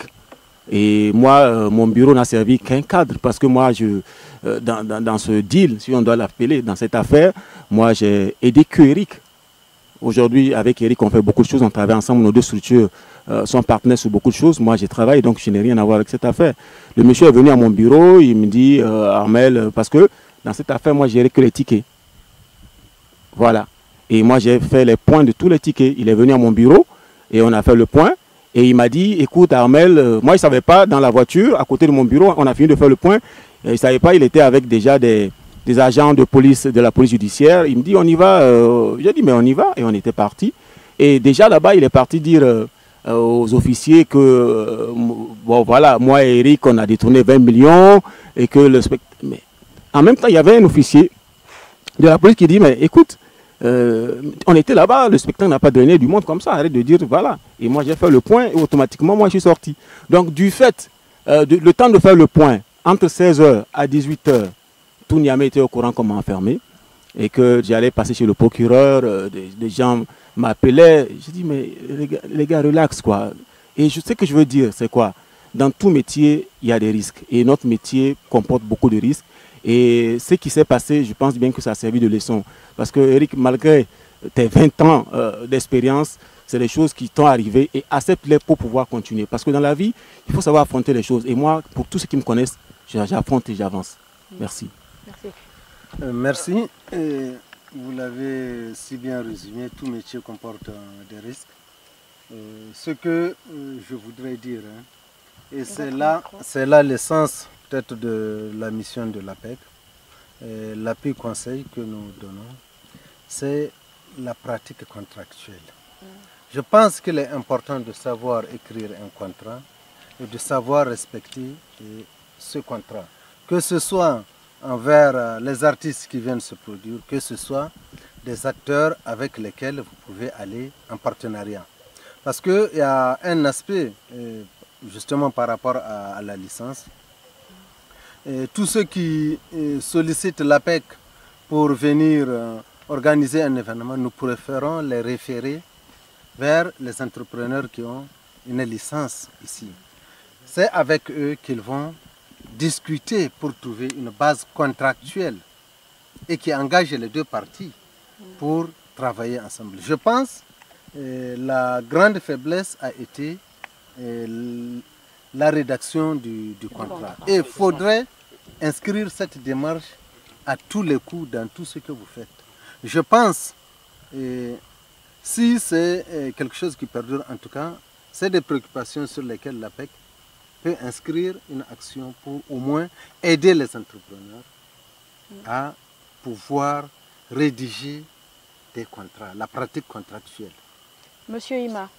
et moi, mon bureau n'a servi qu'un cadre, parce que moi, dans ce deal, si on doit l'appeler, dans cette affaire, moi, j'ai aidé que Eric. Aujourd'hui, avec Eric, on fait beaucoup de choses, on travaille ensemble, nos deux structures sont partenaires sur beaucoup de choses. Moi, j'ai travaillé, donc je n'ai rien à voir avec cette affaire. Le monsieur est venu à mon bureau, il me dit, Armel, parce que dans cette affaire, moi, j'ai que les tickets. Voilà. Et moi, j'ai fait les points de tous les tickets. Il est venu à mon bureau et on a fait le point. Et il m'a dit, écoute, Armel, moi, il ne savait pas, dans la voiture, à côté de mon bureau, on a fini de faire le point. Et il ne savait pas, il était avec déjà des agents de police, de la police judiciaire. Il me dit, on y va. J'ai dit, mais on y va. Et on était parti. Et déjà là-bas, il est parti dire aux officiers que, bon, voilà, moi et Eric, on a détourné 20 millions. Et que le spectacle. Mais en même temps, il y avait un officier de la police qui dit, mais écoute, on était là-bas, le spectacle n'a pas donné du monde comme ça, arrête de dire voilà. Et moi j'ai fait le point et automatiquement moi je suis sorti. Donc du fait, le temps de faire le point, entre 16h à 18h, tout Niamey était au courant qu'on m'a enfermé et que j'allais passer chez le procureur, des gens m'appelaient. J'ai dit mais les gars relax quoi. Et je sais que je veux dire c'est quoi, dans tout métier il y a des risques et notre métier comporte beaucoup de risques. Et ce qui s'est passé, je pense bien que ça a servi de leçon. Parce que Eric, malgré tes 20 ans d'expérience, c'est des choses qui t'ont arrivé et accepte-les pour pouvoir continuer. Parce que dans la vie, il faut savoir affronter les choses. Et moi, pour tous ceux qui me connaissent, j'affronte et j'avance. Merci. Merci. Et vous l'avez si bien résumé, tout métier comporte des risques. Ce que je voudrais dire, hein, et c'est là l'essence peut-être de la mission de l'APEC, l'appui conseil que nous donnons, c'est la pratique contractuelle. Je pense qu'il est important de savoir écrire un contrat et de savoir respecter ce contrat. Que ce soit envers les artistes qui viennent se produire, que ce soit des acteurs avec lesquels vous pouvez aller en partenariat. Parce qu'il y a un aspect, justement par rapport à la licence. Et tous ceux qui sollicitent l'APEC pour venir organiser un événement, nous préférons les référer vers les entrepreneurs qui ont une licence ici. C'est avec eux qu'ils vont discuter pour trouver une base contractuelle et qui engage les deux parties pour travailler ensemble. Je pense que la grande faiblesse a été la rédaction du contrat. Et il faudrait inscrire cette démarche à tous les coups dans tout ce que vous faites. Je pense, si c'est quelque chose qui perdure, en tout cas, c'est des préoccupations sur lesquelles l'APEC peut inscrire une action pour au moins aider les entrepreneurs à pouvoir rédiger des contrats, la pratique contractuelle. Monsieur Ima,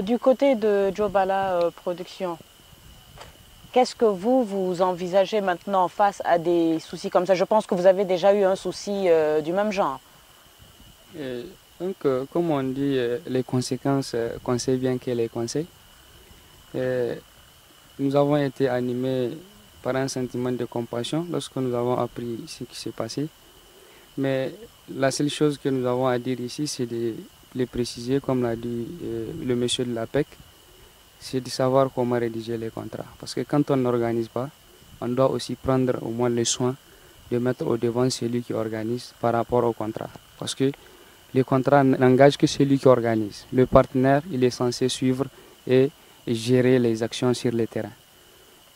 du côté de Jobala Production, Qu'est-ce que vous envisagez maintenant face à des soucis comme ça? Je pense que vous avez déjà eu un souci du même genre. Donc, comme on dit, les conséquences conseillent bien que les conseils. Nous avons été animés par un sentiment de compassion lorsque nous avons appris ce qui s'est passé. Mais la seule chose que nous avons à dire ici, c'est de les préciser, comme l'a dit le monsieur de l'APEC, c'est de savoir comment rédiger les contrats. Parce que quand on n'organise pas, on doit aussi prendre au moins le soin de mettre au devant celui qui organise par rapport au contrat. Parce que le contrat n'engage que celui qui organise. Le partenaire, il est censé suivre et gérer les actions sur le terrain.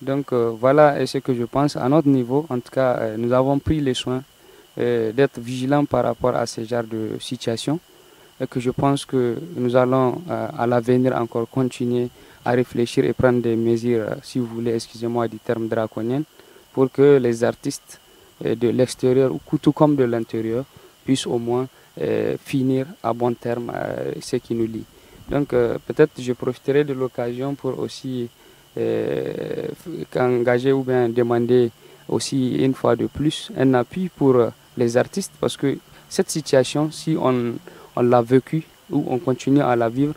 Donc voilà ce que je pense. À notre niveau, en tout cas, nous avons pris le soin d'être vigilants par rapport à ce genre de situation. Et que je pense que nous allons à l'avenir encore continuer à réfléchir et prendre des mesures, si vous voulez, excusez-moi du terme draconienne, pour que les artistes de l'extérieur, tout comme de l'intérieur, puissent au moins finir à bon terme ce qui nous lie. Donc peut-être je profiterai de l'occasion pour aussi engager ou bien demander aussi une fois de plus un appui pour les artistes, parce que cette situation, si on l'a vécue ou on continue à la vivre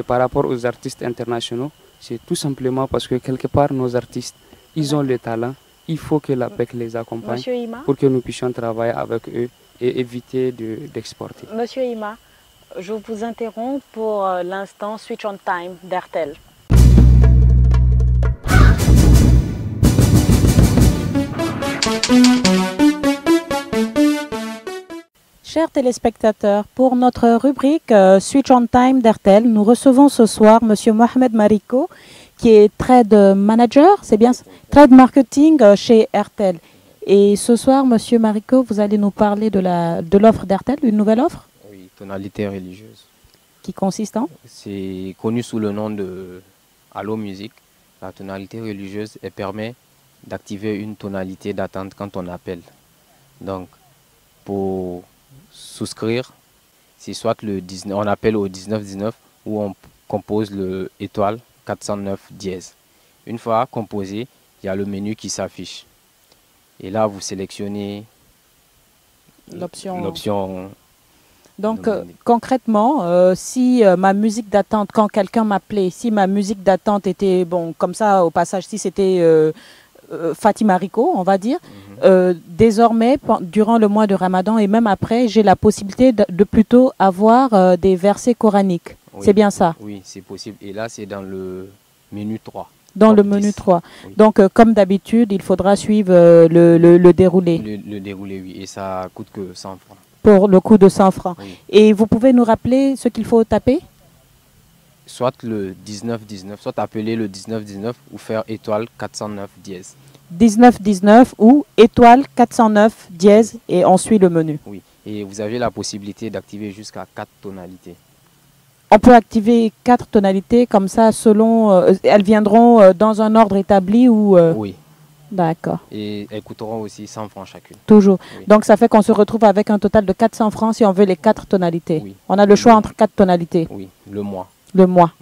par rapport aux artistes internationaux, c'est tout simplement parce que quelque part nos artistes, ils ont le talent, il faut que l'APEC les accompagne pour que nous puissions travailler avec eux et éviter d'exporter. Monsieur Ima, je vous interromps pour l'instant Switch on Time d'Airtel. Chers téléspectateurs, pour notre rubrique Switch on Time d'Airtel, nous recevons ce soir Monsieur Mohamed Mariko, qui est trade manager, c'est bien ça, trade marketing chez Airtel. Et ce soir, Monsieur Mariko, vous allez nous parler de l'offre d'Airtel, une nouvelle offre? Oui, tonalité religieuse. Qui consiste en? C'est connu sous le nom de Allo Music. La tonalité religieuse, elle permet d'activer une tonalité d'attente quand on appelle. Donc, pour souscrire, c'est soit le 19, on appelle au 1919 ou on compose le étoile 409 dièse. Une fois composé, il y a le menu qui s'affiche. Et là, vous sélectionnez l'option. Donc concrètement, si ma musique d'attente, quand quelqu'un m'appelait, si ma musique d'attente était, bon, comme ça au passage, si c'était Fatima Rico, on va dire, désormais, durant le mois de Ramadan et même après, j'ai la possibilité de plutôt avoir des versets coraniques. Oui. C'est bien ça? Oui, c'est possible. Et là, c'est dans le menu 3. Dans le menu 3. Oui. Donc, comme d'habitude, il faudra suivre le déroulé. Le déroulé, oui. Et ça coûte que 100 francs. Pour le coût de 100 francs. Oui. Et vous pouvez nous rappeler ce qu'il faut taper? Soit le 1919, soit appeler le 1919 ou faire étoile 409 dièse. 1919 ou étoile 409 dièse et on suit le menu. Oui. Et vous avez la possibilité d'activer jusqu'à 4 tonalités. On peut activer 4 tonalités comme ça selon... elles viendront dans un ordre établi ou... Oui. D'accord. Et elles coûteront aussi 100 francs chacune. Toujours. Oui. Donc ça fait qu'on se retrouve avec un total de 400 francs si on veut les 4 tonalités. Oui. On a le choix entre 4 tonalités. Oui, le mois. Le mois.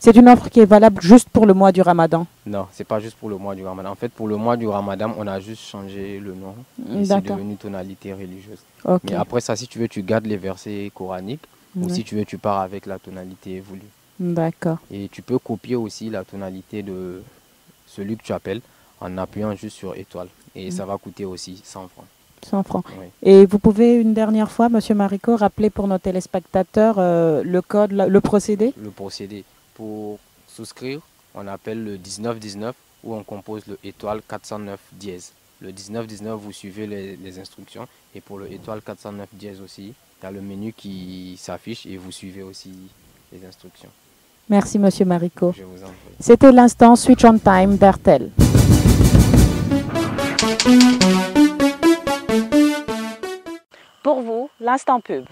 C'est une offre qui est valable juste pour le mois du Ramadan? Non, c'est pas juste pour le mois du Ramadan. En fait, pour le mois du Ramadan, on a juste changé le nom. C'est devenu tonalité religieuse. Okay. Mais après ça, si tu veux, tu gardes les versets coraniques. Ou si tu veux, tu pars avec la tonalité voulue. D'accord. Et tu peux copier aussi la tonalité de celui que tu appelles en appuyant juste sur étoile. Et ça va coûter aussi 100 francs. 100 francs. Oui. Et vous pouvez une dernière fois, Monsieur Mariko, rappeler pour nos téléspectateurs le code, le procédé? Le procédé. Pour souscrire, on appelle le 1919 ou on compose le étoile 409 dièse. Le 1919, vous suivez les instructions. Et pour le étoile 409 dièse aussi, il y a le menu qui s'affiche et vous suivez aussi les instructions. Merci Monsieur Mariko. Je vous en prie. C'était l'instant Switch on Time d'Airtel. Pour vous, l'instant pub.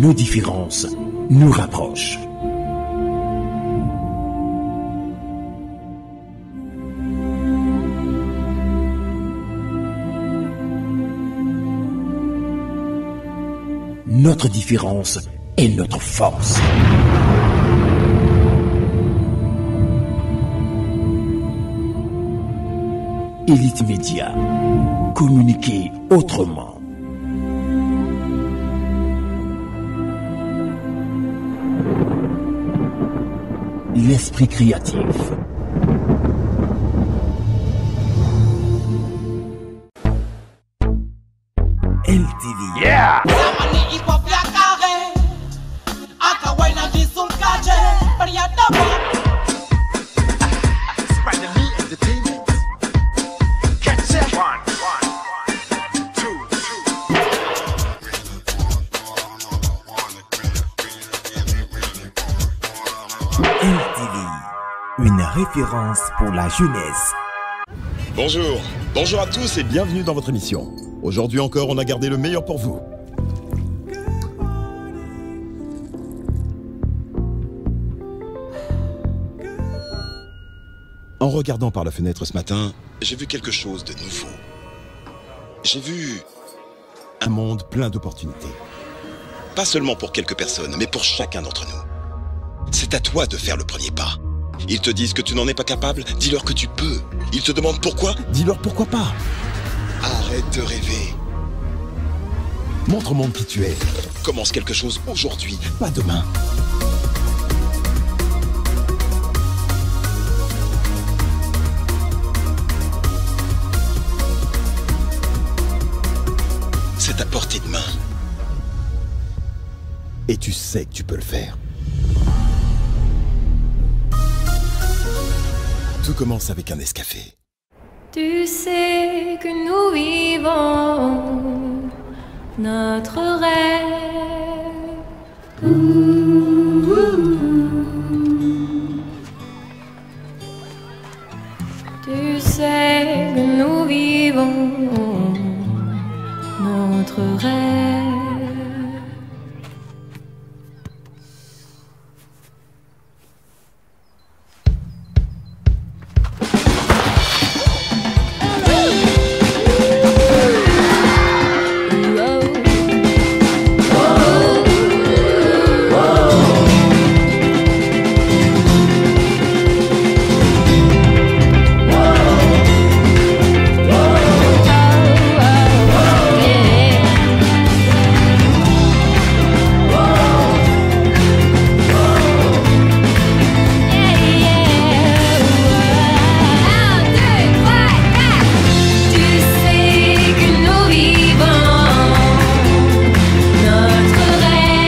nos différences nous rapprochent. Notre différence est notre force. Elite Média. Communiquer autrement. L'esprit créatif. LTV. Yeah! LTV, une référence pour la jeunesse. Bonjour, bonjour à tous et bienvenue dans votre émission. Aujourd'hui encore, on a gardé le meilleur pour vous. En regardant par la fenêtre ce matin, j'ai vu quelque chose de nouveau. J'ai vu un monde plein d'opportunités. Pas seulement pour quelques personnes, mais pour chacun d'entre nous. C'est à toi de faire le premier pas. Ils te disent que tu n'en es pas capable, dis-leur que tu peux. Ils te demandent pourquoi, dis-leur pourquoi pas. Arrête de rêver. Montre au monde qui tu es. Commence quelque chose aujourd'hui, pas demain. C'est à portée de main. Et tu sais que tu peux le faire. Tout commence avec un Nescafé. Tu sais que nous vivons notre rêve. Tu sais que nous vivons notre rêve.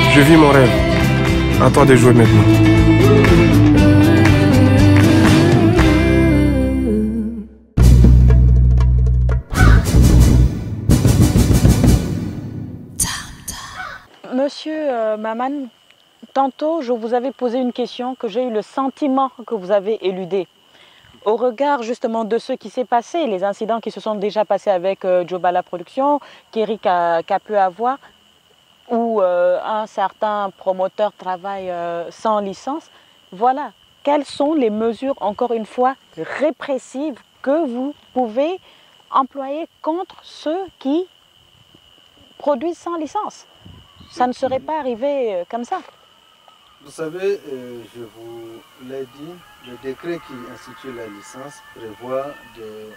Je vis mon rêve. À toi de jouer maintenant. Monsieur Maman, tantôt je vous avais posé une question que j'ai eu le sentiment que vous avez éludée. Au regard justement de ce qui s'est passé, les incidents qui se sont déjà passés avec Jobala Productions, qu'Eric a pu avoir, où un certain promoteur travaille sans licence, voilà, quelles sont les mesures, encore une fois, répressives que vous pouvez employer contre ceux qui produisent sans licence? Ça ne serait pas arrivé comme ça. Vous savez, je vous l'ai dit, le décret qui institue la licence prévoit des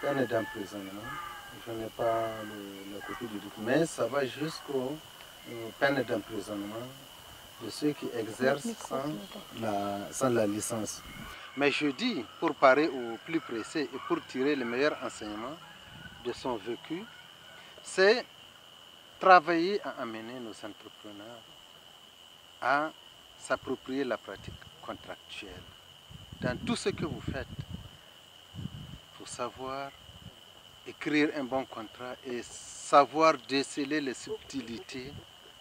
peines d'emprisonnement. Je n'ai pas la copie du document, mais ça va jusqu'aux peines d'emprisonnement de ceux qui exercent sans la licence. Mais je dis, pour parer au plus pressé et pour tirer le meilleur enseignement de son vécu, c'est travailler à amener nos entrepreneurs à s'approprier la pratique contractuelle. Dans tout ce que vous faites, il faut savoir écrire un bon contrat et savoir déceler les subtilités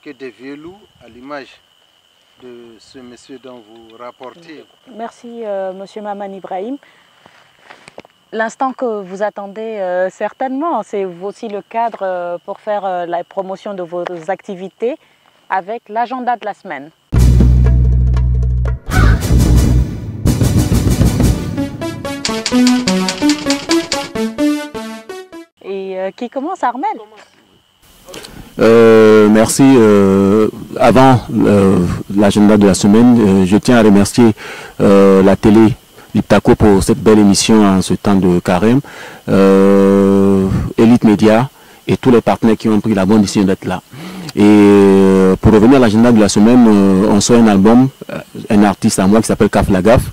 que des verlous, à l'image de ce monsieur dont vous rapportez. Merci monsieur Maman Ibrahim. L'instant que vous attendez certainement, c'est aussi le cadre pour faire la promotion de vos activités. avec l'agenda de la semaine. Et qui commence, Armel? Merci. Avant l'agenda de la semaine, je tiens à remercier la télé Liptako pour cette belle émission en ce temps de carême, Elite Media et tous les partenaires qui ont pris la bonne décision d'être là. Et pour revenir à l'agenda de la semaine, on sort un album, un artiste à moi qui s'appelle Kaf Lagaf,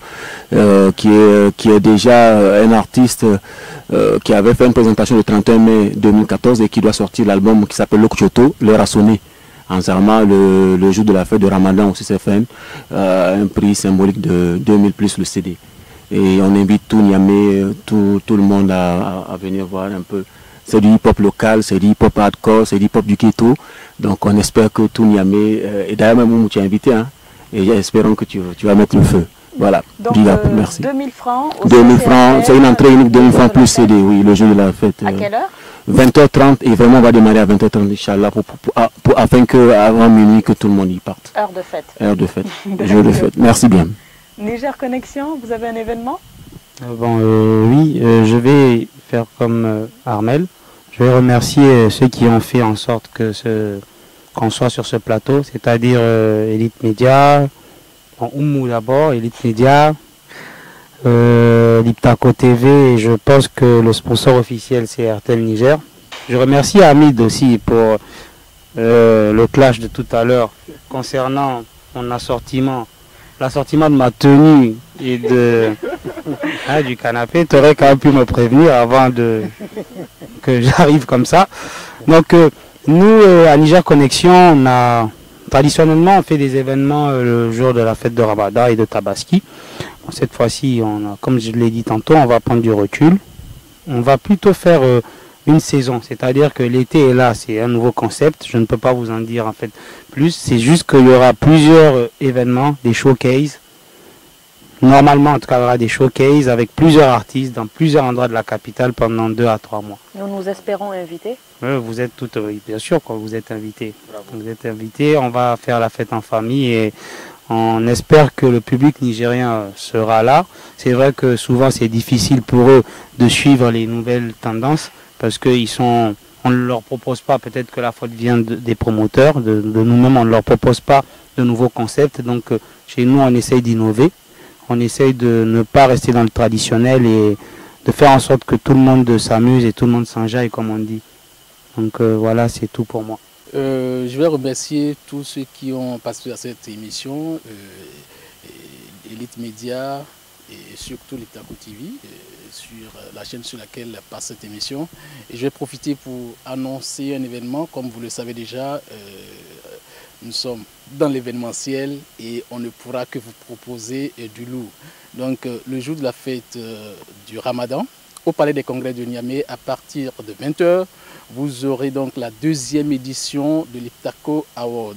qui est déjà un artiste qui avait fait une présentation le 31 mai 2014 et qui doit sortir l'album qui s'appelle Lokchoto, l'heure a sonné, en Zarma, le jour de la fête de Ramadan au CCFN, un prix symbolique de 2000 plus le CD. Et on invite tout Niamey, tout le monde à venir voir un peu. C'est du hip-hop local, c'est du hip-hop hardcore, c'est du hip-hop du ghetto. Donc on espère que tout Niamey, et d'ailleurs même tu es invité, hein, et espérons que tu vas mettre le feu. Voilà, donc, merci. 2000 francs. 2000 francs, c'est une entrée unique, 2000 francs plus CD, oui, le jour de la fête. À quelle heure? 20h30, et vraiment on va démarrer à 20h30, Inch'Allah, afin qu'avant minuit, que tout le monde y parte. Heure de fête. Heure de fête, jour de fête. Merci bien. Niger Connexion, vous avez un événement? Oui, je vais faire comme Armel. Je vais remercier ceux qui ont fait en sorte que qu'on soit sur ce plateau, c'est-à-dire Elite Media, Oumou d'abord, Elite Media, Liptako TV, et je pense que le sponsor officiel c'est RTL Niger. Je remercie Hamid aussi pour le clash de tout à l'heure concernant mon assortiment. L'assortiment de ma tenue et du canapé. Tu aurais quand même pu me prévenir avant que j'arrive comme ça. Donc nous, à Niger Connexion, traditionnellement on fait des événements le jour de la fête de Ramadan et de Tabaski. Bon, cette fois-ci, comme je l'ai dit tantôt, on va prendre du recul. On va plutôt faire une saison, c'est-à-dire que l'été est là, c'est un nouveau concept, je ne peux pas vous en dire en fait plus, c'est juste qu'il y aura plusieurs événements, des showcases, normalement en tout cas il y aura des showcases avec plusieurs artistes dans plusieurs endroits de la capitale pendant 2 à 3 mois. Nous espérons inviter. Vous êtes toutes, bien sûr quand vous êtes invités. Vous êtes invités, on va faire la fête en famille et on espère que le public nigérien sera là. C'est vrai que souvent c'est difficile pour eux de suivre les nouvelles tendances, parce qu'on ne leur propose pas, peut-être que la faute vient des promoteurs, de nous-mêmes, on ne leur propose pas de nouveaux concepts. Donc chez nous, on essaye d'innover, on essaye de ne pas rester dans le traditionnel et de faire en sorte que tout le monde s'amuse et tout le monde s'enjaille, comme on dit. Donc voilà, c'est tout pour moi. Je vais remercier tous ceux qui ont participé à cette émission, Elite Media et surtout Liptako TV, sur la chaîne sur laquelle passe cette émission. Et je vais profiter pour annoncer un événement. Comme vous le savez déjà, nous sommes dans l'événementiel et on ne pourra que vous proposer du lourd. Donc le jour de la fête du Ramadan, au Palais des Congrès de Niamey, à partir de 20h, vous aurez donc la 2e édition de Liptako Award.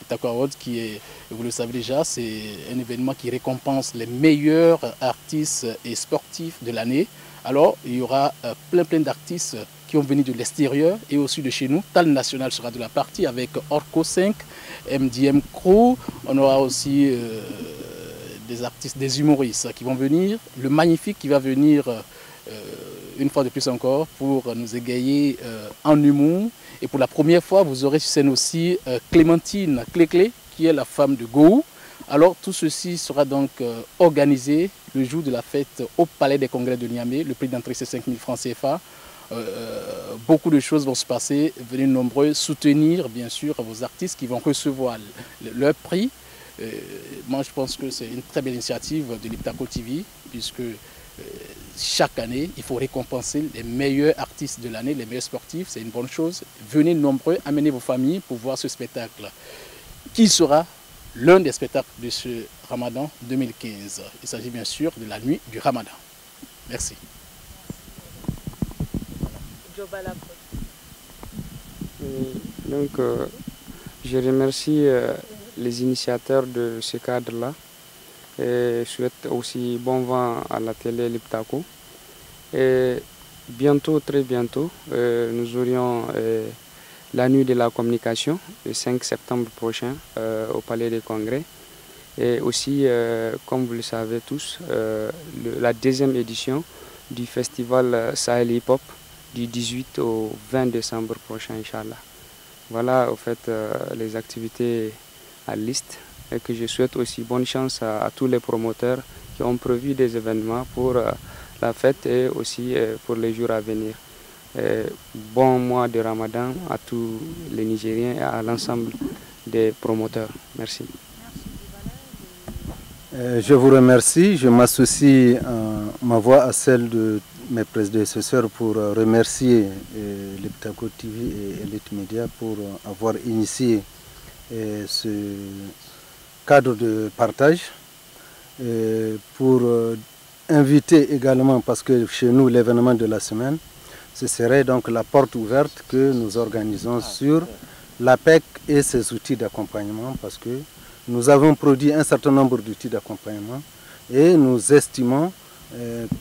Liptako Award qui est, vous le savez déjà, c'est un événement qui récompense les meilleurs artistes et sportifs de l'année. Alors, il y aura plein d'artistes qui ont venu de l'extérieur et aussi de chez nous. Tal National sera de la partie avec Orco 5, MDM Crew. On aura aussi des artistes, des humoristes qui vont venir. Le Magnifique qui va venir une fois de plus encore pour nous égayer en humour. Et pour la première fois, vous aurez sur scène aussi Clémentine Cléclé, qui est la femme de Gou. Alors tout ceci sera donc organisé le jour de la fête au Palais des Congrès de Niamey. Le prix d'entrée c'est 5 000 francs CFA. Beaucoup de choses vont se passer. Venez nombreux soutenir bien sûr vos artistes qui vont recevoir leur prix. Moi je pense que c'est une très belle initiative de Liptako TV, puisque chaque année, il faut récompenser les meilleurs artistes de l'année, les meilleurs sportifs, c'est une bonne chose. Venez nombreux, amenez vos familles pour voir ce spectacle, qui sera l'un des spectacles de ce Ramadan 2015. Il s'agit bien sûr de la nuit du Ramadan. Merci. Donc, je remercie les initiateurs de ce cadre-là. Et je souhaite aussi bon vent à la télé Liptako. Et bientôt, très bientôt, nous aurions la nuit de la communication, le 5 septembre prochain, au Palais des Congrès. Et aussi, comme vous le savez tous, la deuxième édition du festival Sahel Hip Hop du 18 au 20 décembre prochain, Inch'Allah. Voilà, au fait, les activités à liste. Et que je souhaite aussi bonne chance à tous les promoteurs qui ont prévu des événements pour la fête et aussi pour les jours à venir. Bon mois de Ramadan à tous les Nigériens et à l'ensemble des promoteurs. Merci. Je vous remercie. Je m'associe ma voix à celle de mes prédécesseurs pour remercier Liptako TV et Elite Media pour avoir initié ce cadre de partage, pour inviter également, parce que chez nous l'événement de la semaine, ce serait donc la porte ouverte que nous organisons sur l'APEC et ses outils d'accompagnement, parce que nous avons produit un certain nombre d'outils d'accompagnement et nous estimons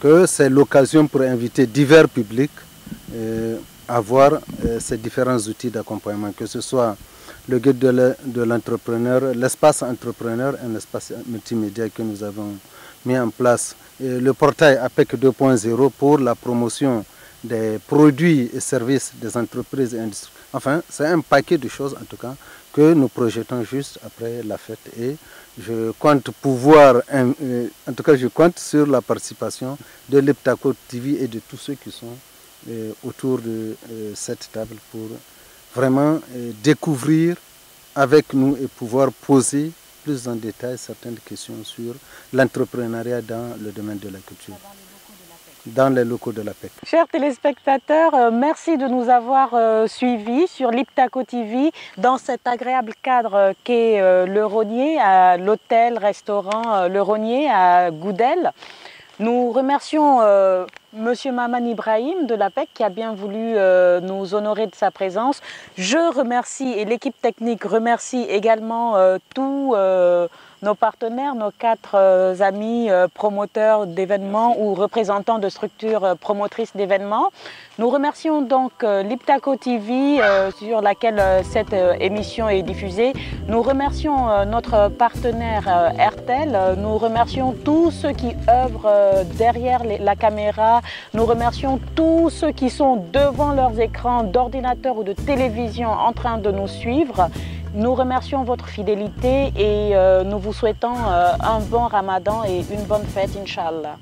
que c'est l'occasion pour inviter divers publics à voir ces différents outils d'accompagnement, que ce soit le guide de l'entrepreneur, l'espace entrepreneur, un espace multimédia que nous avons mis en place, et le portail APEC 2.0 pour la promotion des produits et services des entreprises et industries. Enfin, c'est un paquet de choses en tout cas que nous projetons juste après la fête, et je compte pouvoir, en tout cas je compte sur la participation de Liptako TV et de tous ceux qui sont autour de cette table pour vraiment découvrir avec nous et pouvoir poser plus en détail certaines questions sur l'entrepreneuriat dans le domaine de la culture, dans les locaux de l'APEC. Chers téléspectateurs, merci de nous avoir suivis sur Liptako TV dans cet agréable cadre qu'est Le Rognier, à l'hôtel-restaurant Le Rognier à Goudel. Nous remercions Monsieur Maman Ibrahim de l'APEC qui a bien voulu nous honorer de sa présence. Je remercie, et l'équipe technique remercie également tous nos partenaires, nos 4 amis promoteurs d'événements ou représentants de structures promotrices d'événements. Nous remercions donc Liptako TV sur laquelle cette émission est diffusée. Nous remercions notre partenaire RTL. Nous remercions tous ceux qui œuvrent derrière la caméra. Nous remercions tous ceux qui sont devant leurs écrans d'ordinateur ou de télévision en train de nous suivre. Nous remercions votre fidélité et nous vous souhaitons un bon Ramadan et une bonne fête, Inch'Allah.